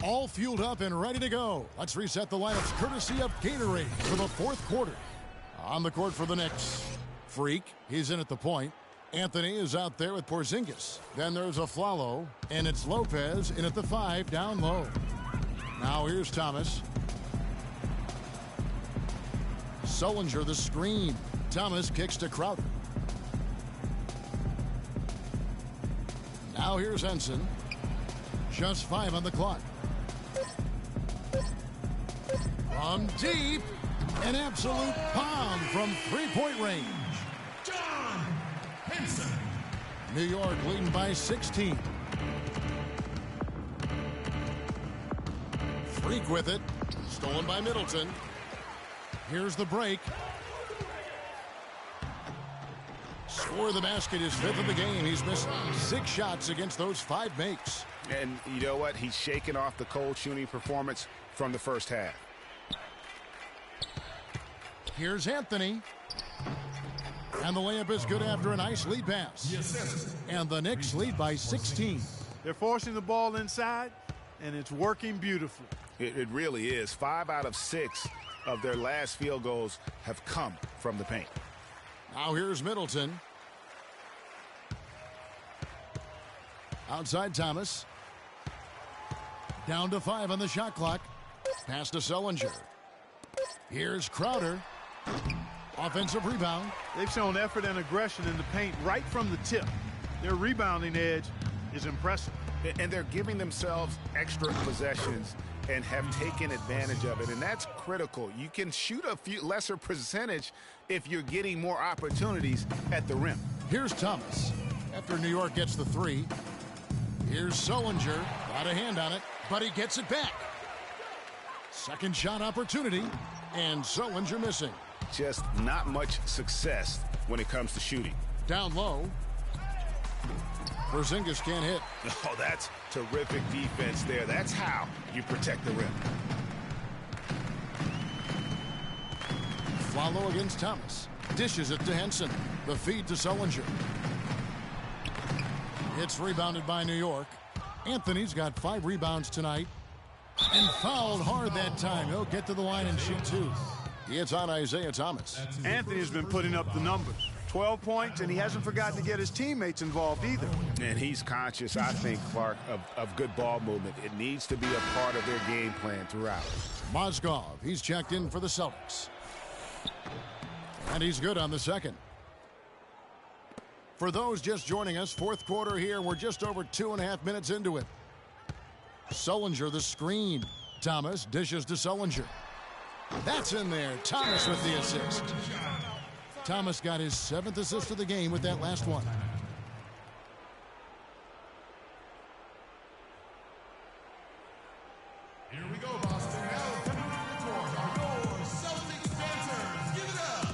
All fueled up and ready to go. Let's reset the lineups courtesy of Gatorade for the fourth quarter. On the court for the Knicks, Freak, he's in at the point. Anthony is out there with Porzingis. Then there's Aflalo, and it's Lopez in at the 5 down low. Now here's Thomas. Sullinger the screen. Thomas kicks to Crowder. Now here's Henson. Just 5 on the clock. From deep, an absolute bomb from three-point range. John Henson. New York leading by 16. Freak with it. Stolen by Middleton. Here's the break. Score the basket, his 5th of the game. He's missed 6 shots against those 5 makes. And you know what? He's shaking off the cold shooting performance from the first half. Here's Anthony. And the layup is good after a nice lead pass. Yes, sir. And the Knicks lead by 16. They're forcing the ball inside, and it's working beautifully. It really is. 5 out of 6 of their last field goals have come from the paint. Now here's Middleton. Outside Thomas. Down to 5 on the shot clock. Pass to Sullinger. Here's Crowder. Offensive rebound. They've shown effort and aggression in the paint right from the tip. Their rebounding edge is impressive. And they're giving themselves extra possessions and have taken advantage of it, and that's critical. You can shoot a few lesser percentage if you're getting more opportunities at the rim. Here's Thomas. After New York gets the 3. Here's Sullinger. Got a hand on it, but he gets it back. Second shot opportunity. And Sullinger missing. Just not much success when it comes to shooting. Down low. Porzingis can't hit. Oh, that's terrific defense there. That's how you protect the rim. Follow against Thomas. Dishes it to Henson. The feed to Sullinger. It's rebounded by New York. Anthony's got 5 rebounds tonight. And fouled hard that time. He'll get to the line and shoot 2. It's on Isaiah Thomas. Anthony's been putting up the numbers. 12 points, and he hasn't forgotten to get his teammates involved either. And he's conscious, I think, Clark, of good ball movement. It needs to be a part of their game plan throughout. Mozgov, he's checked in for the Celtics. And he's good on the second. For those just joining us, fourth quarter here. We're just over 2.5 minutes into it. Sullinger the screen. Thomas dishes to Sullinger. That's in there. Thomas with the assist. Thomas got his 7th assist of the game with that last one. Here we go, Boston. Now coming to the court are your Celtics dancers. Give it up.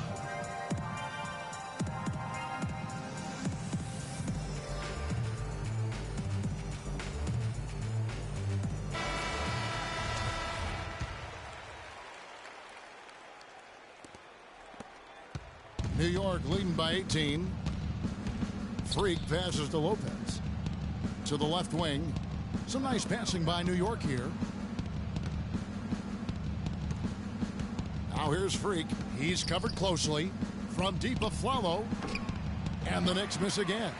New York leading by 18. Freak passes to Lopez. To the left wing. Some nice passing by New York here. Now here's Freak. He's covered closely. From deep of Flalo. And the Knicks miss again.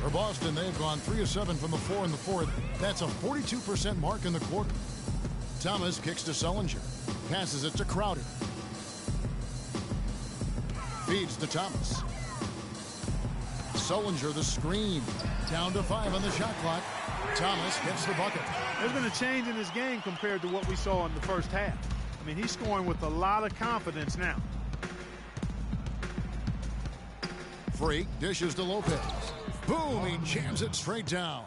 For Boston, they've gone 3 of 7 from the floor in the fourth. That's a 42% mark in the quarter. Thomas kicks to Sullinger. Passes it to Crowder. Feeds to Thomas. Sullinger the screen. Down to 5 on the shot clock. Thomas gets the bucket. There's been a change in his game compared to what we saw in the first half. I mean, he's scoring with a lot of confidence now. Freak dishes to Lopez. Boom, he jams it straight down.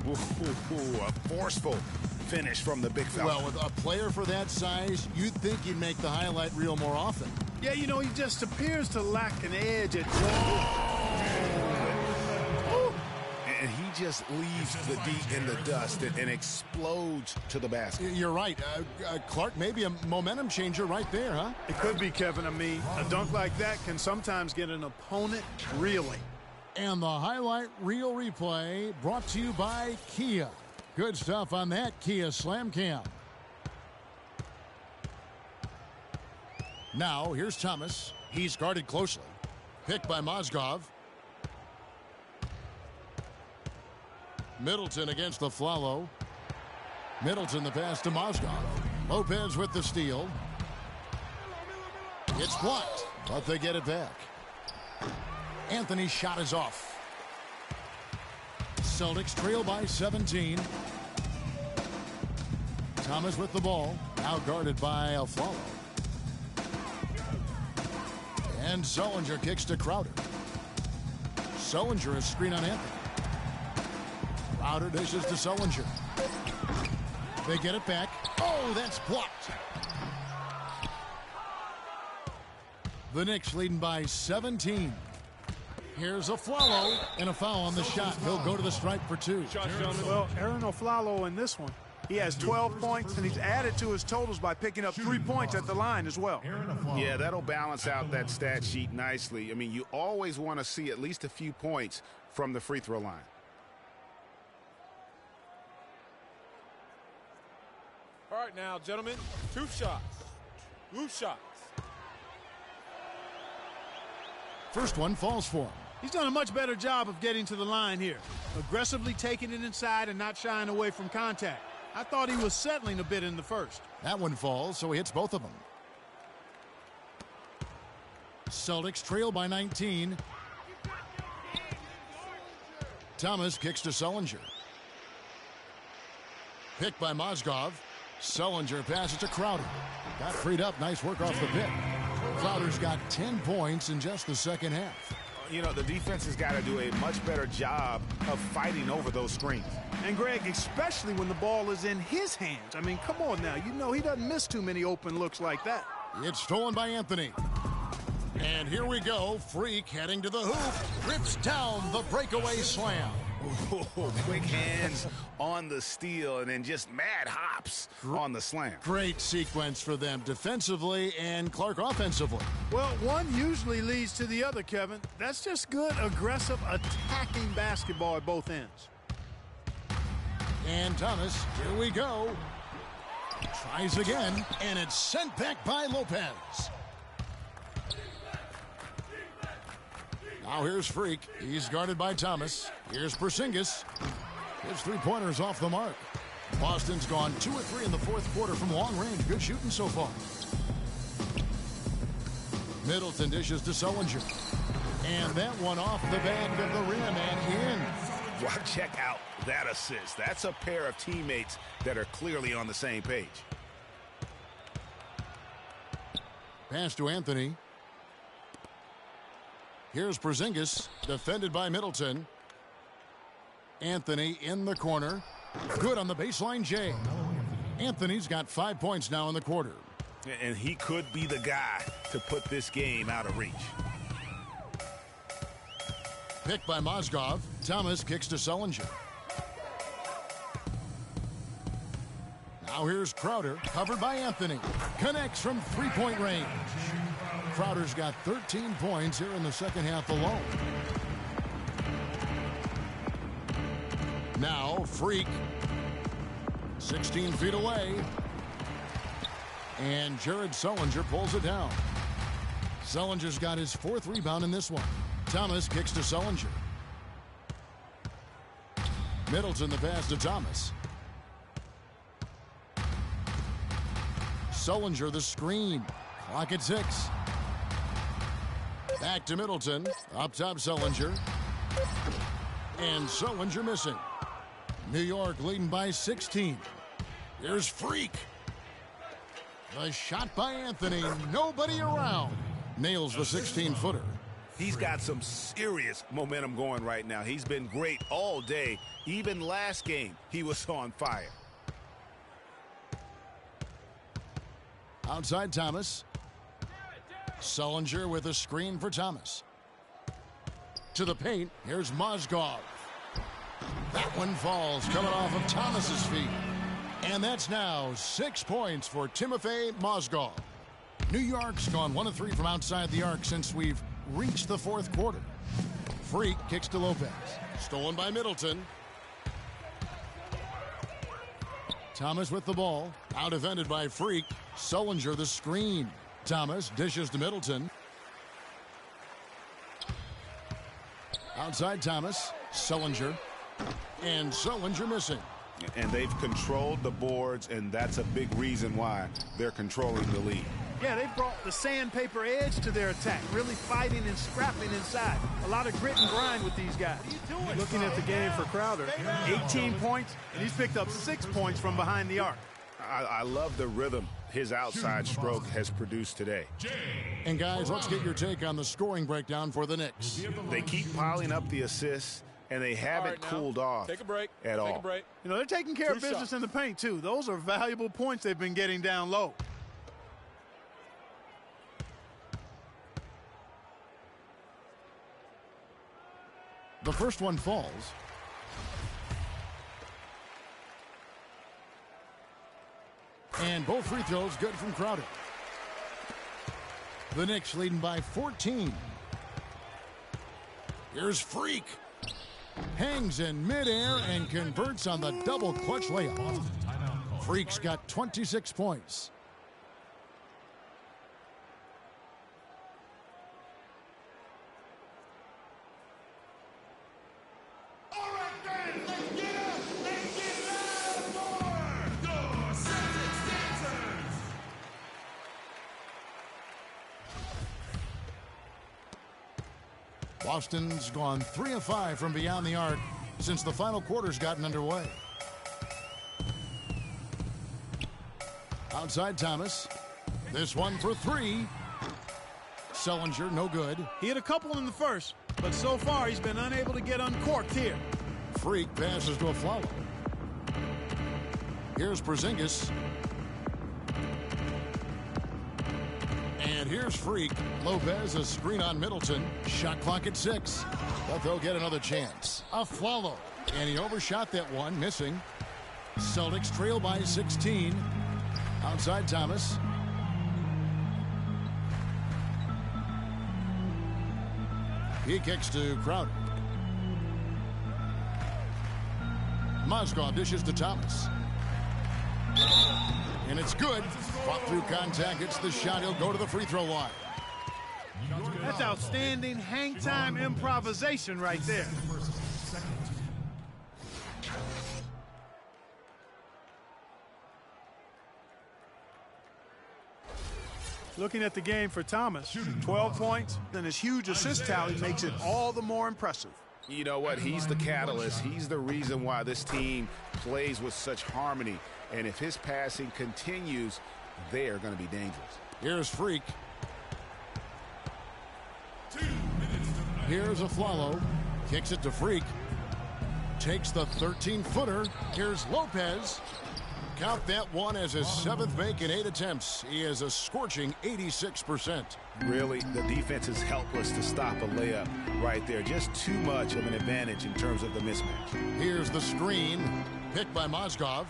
Ooh, a forceful finish from the big fella. Well, with a player for that size, you'd think he'd make the highlight reel more often. Yeah, you know, he just appears to lack an edge at and he just leaves the D in the dust and explodes to the basket. You're right. Clark, maybe a momentum changer right there, huh? It could be, Kevin. I mean, a dunk like that can sometimes get an opponent reeling. And the highlight reel replay brought to you by Kia. Good stuff on that Kia Slam Cam. Now, here's Thomas. He's guarded closely. Picked by Mozgov. Middleton against the Flalo. Middleton the pass to Mozgov. Lopez with the steal. It's blocked, but they get it back. Anthony's shot is off. Celtics trail by 17. Thomas with the ball. Now guarded by Flalo. And Sullinger kicks to Crowder. Sullinger is screen on Anthony. Crowder dishes to Sullinger. They get it back. Oh, that's blocked. The Knicks leading by 17. Here's a Flalo and a foul on the shot. He'll go to the stripe for 2. Well, Aaron Flalo in this one, he has 12 points, and he's added to his totals by picking up 3 points at the line as well. Yeah, that'll balance out that stat sheet nicely. I mean, you always want to see at least a few points from the free throw line. All right now, gentlemen, 2 shots. 2 shots. First one falls for him. He's done a much better job of getting to the line here. Aggressively taking it inside and not shying away from contact. I thought he was settling a bit in the first. That one falls, so he hits both of them. Celtics trail by 19. Thomas kicks to Sullinger. Picked by Mozgov. Sullinger passes to Crowder. Got freed up. Nice work off the pick. Crowder's got 10 points in just the second half. You know, the defense has got to do a much better job of fighting over those screens. And, Greg, especially when the ball is in his hands. I mean, come on now. You know he doesn't miss too many open looks like that. It's stolen by Anthony. And here we go. Freak heading to the hoop. Rips down the breakaway slam. Ooh, quick hands on the steal and then just mad hops on the slam. Great sequence for them defensively and Clark offensively. Well, one usually leads to the other, Kevin. That's just good, aggressive, attacking basketball at both ends. And Thomas, here we go. Tries again, and it's sent back by Lopez. Now here's Freak. He's guarded by Thomas. Here's Porzingis. His three-pointer's off the mark. Boston's gone 2 of 3 in the fourth quarter from long range. Good shooting so far. Middleton dishes to Sullinger. And that one off the back of the rim and in. Well, check out that assist. That's a pair of teammates that are clearly on the same page. Pass to Anthony. Here's Porzingis, defended by Middleton. Anthony in the corner. Good on the baseline, Jay. Anthony's got 5 points now in the quarter. And he could be the guy to put this game out of reach. Picked by Mozgov. Thomas kicks to Sullinger. Now here's Crowder, covered by Anthony. Connects from three-point range. Crowder's got 13 points here in the second half alone. Now, Freak. 16 feet away. And Jared Sullinger pulls it down. Sullinger's got his fourth rebound in this one. Thomas kicks to Sullinger. Middleton the pass to Thomas. Sullinger the screen. Clock at 6. Back to Middleton. Up top Sullinger. And Sullinger missing. New York leading by 16. Here's Freak. The shot by Anthony. Nobody around. Nails the 16-footer. He's got some serious momentum going right now. He's been great all day. Even last game, he was on fire. Outside Thomas. Sullinger with a screen for Thomas. To the paint. Here's Mozgov. That one falls coming off of Thomas's feet. And that's now 6 points for Timofey Mozgov. New York's gone 1 of 3 from outside the arc since we've reached the fourth quarter. Freak kicks to Lopez. Stolen by Middleton. Thomas with the ball. Out defended by Freak. Sullinger the screen. Thomas dishes to Middleton. Outside Thomas. Sullinger. And Sullinger missing. And they've controlled the boards, and that's a big reason why they're controlling the lead. Yeah, they brought the sandpaper edge to their attack, really fighting and scrapping inside. A lot of grit and grind with these guys. Looking at the game for Crowder, 18 points, and he's picked up 6 points from behind the arc. I love the rhythm his outside stroke has produced today. And guys, let's get your take on the scoring breakdown for the Knicks. They keep piling up the assists, and they haven't cooled off Take a break. at all. Take a break. You know, they're taking care of business in the paint, too. Those are valuable points they've been getting down low. The first one falls. And both free throws good from Crowder. The Knicks leading by 14. Here's Freak. Hangs in midair and converts on the double clutch layup. Freak's got 26 points. Boston's gone 3 of 5 from beyond the arc since the final quarter's gotten underway. Outside Thomas. This one for 3. Sullinger, no good. He had a couple in the first, But so far, he's been unable to get uncorked here. Freak passes to a Flalo. Here's Porzingis. And here's Freak. Lopez, a screen on Middleton. Shot clock at 6. But they'll get another chance. Flalo. And he overshot that one, missing. Celtics trail by 16. Outside Thomas. He kicks to Crowder. Mozgov dishes to Thomas. And it's good. Fought through contact. It's the shot. He'll go to the free throw line. That's outstanding hang time improvisation right there. Looking at the game for Thomas, 12 points, and his huge assist tally makes it all the more impressive. You know what? He's the catalyst. He's the reason why this team plays with such harmony. And if his passing continues, they are going to be dangerous. Here's Freak. Here's Flalo. Kicks it to Freak. Takes the 13-footer. Here's Lopez. Count that one as his 7th make in 8 attempts. He is a scorching 86%. Really, the defense is helpless to stop a layup right there. Just too much of an advantage in terms of the mismatch. Here's the screen. Picked by Mozgov.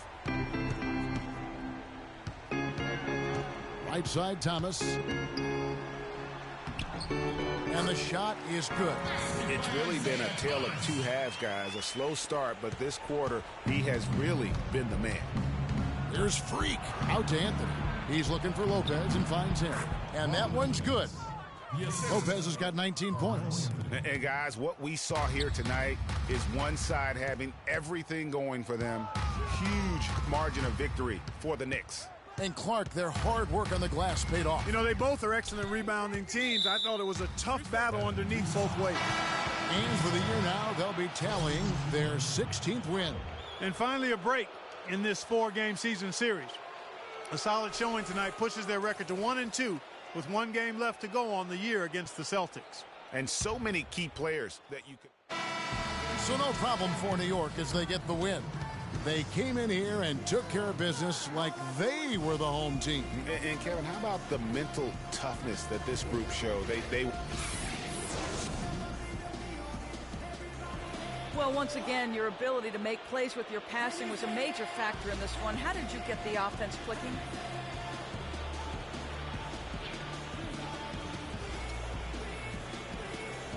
Right side, Thomas. And the shot is good. It's really been a tale of two halves, guys. A slow start, but this quarter, he has really been the man. Here's Freak. Out to Anthony. He's looking for Lopez and finds him. And that one's good. Lopez has got 19 points. And guys, what we saw here tonight is one side having everything going for them. Huge margin of victory for the Knicks. And Clark, their hard work on the glass paid off. You know, they both are excellent rebounding teams. I thought it was a tough battle underneath both ways. And for the year now, they'll be tallying their 16th win. And finally a break in this 4-game season series. A solid showing tonight pushes their record to 1-2 with 1 game left to go on the year against the Celtics. And so many key players that you could. So no problem for New York as they get the win. They came in here and took care of business like they were the home team. And Kevin, how about the mental toughness that this group showed? They Well, once again, your ability to make plays with your passing was a major factor in this one. How did you get the offense clicking?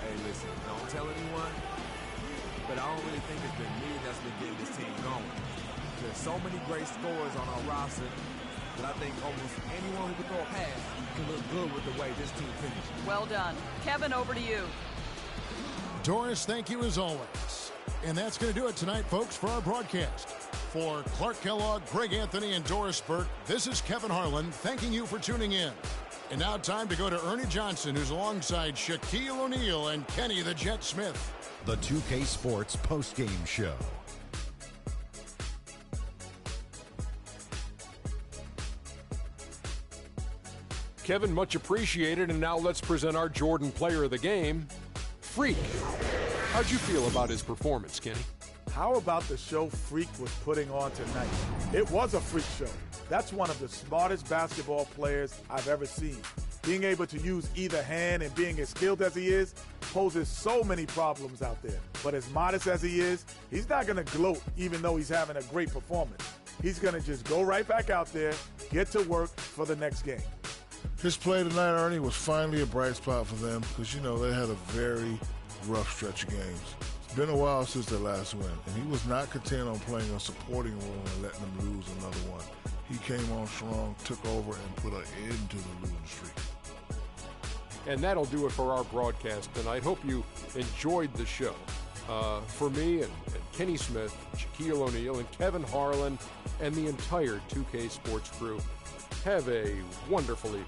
Hey, listen, don't tell anyone, but I don't really think it's been me that's been getting this team going. There's so many great scorers on our roster that I think almost anyone who can throw a pass can look good with the way this team finished. Well done. Kevin, over to you. Doris, thank you as always. And that's going to do it tonight, folks, for our broadcast. For Clark Kellogg, Greg Anthony, and Doris Burke, this is Kevin Harlan thanking you for tuning in. And now time to go to Ernie Johnson, who's alongside Shaquille O'Neal and Kenny the Jet Smith. The 2K Sports postgame show. Kevin, much appreciated. And now let's present our Jordan player of the game, Freak. How'd you feel about his performance, Kenny? How about the show Freak was putting on tonight? It was a freak show. That's one of the smartest basketball players I've ever seen. Being able to use either hand and being as skilled as he is poses so many problems out there. But as modest as he is, he's not going to gloat even though he's having a great performance. He's going to just go right back out there, get to work for the next game. His play tonight, Ernie, was finally a bright spot for them because, you know, they had a very rough stretch of games. It's been a while since their last win, and he was not content on playing a supporting role and letting them lose another one. He came on strong, took over, and put an end to the losing streak. And that'll do it for our broadcast tonight. Hope you enjoyed the show. For me and Kenny Smith, Shaquille O'Neal, and Kevin Harlan, and the entire 2K Sports crew, have a wonderful evening.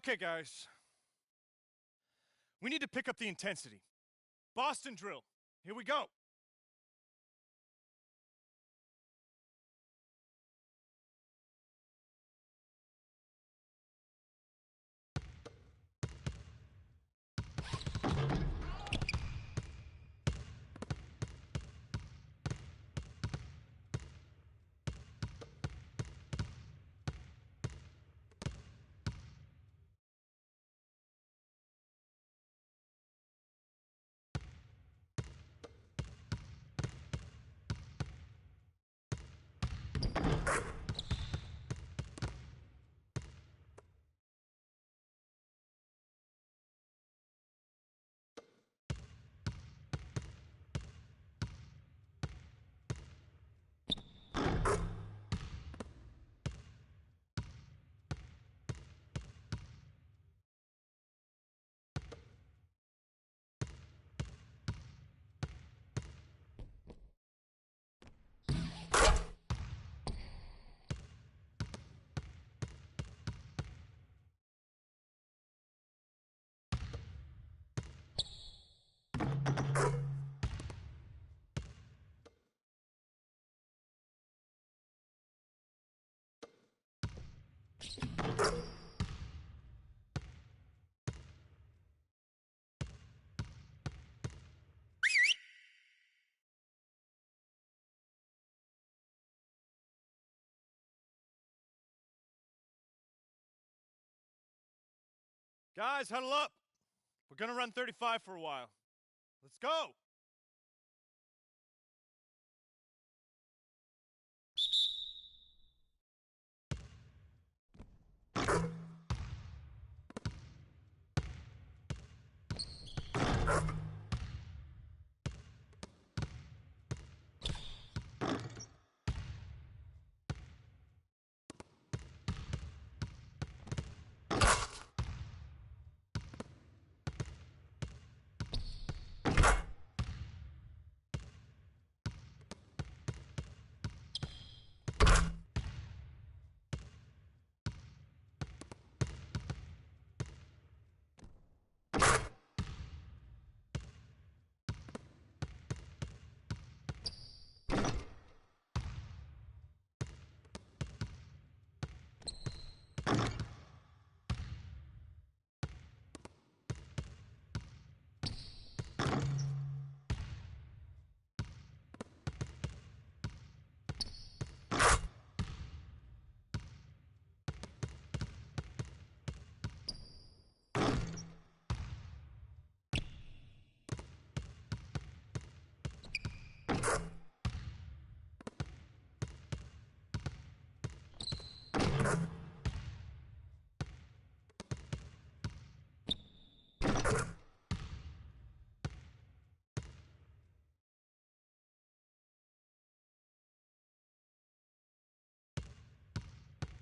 Okay, guys. We need to pick up the intensity. Boston drill. Here we go. Guys, huddle up. We're gonna run 35 for a while. Let's go!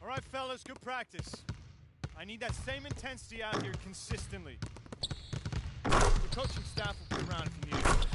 All right, fellas, good practice. I need that same intensity out here consistently. The coaching staff will be around if you need it.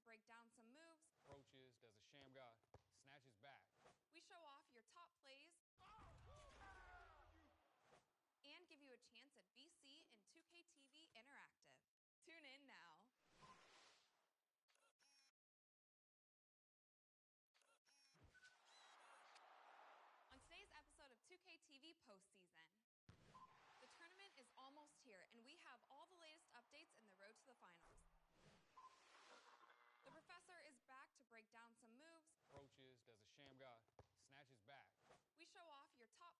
break down some moves. Approaches, does a sham guy, snatches back. We show off your top plays and give you a chance at VC and 2K TV Interactive. Tune in now. On today's episode of 2K TV Postseason, the tournament is almost here, and we have all the latest updates in the road to the finals. The professor is back to break down some moves. Approaches, does a sham guy, snatches back. We show off your top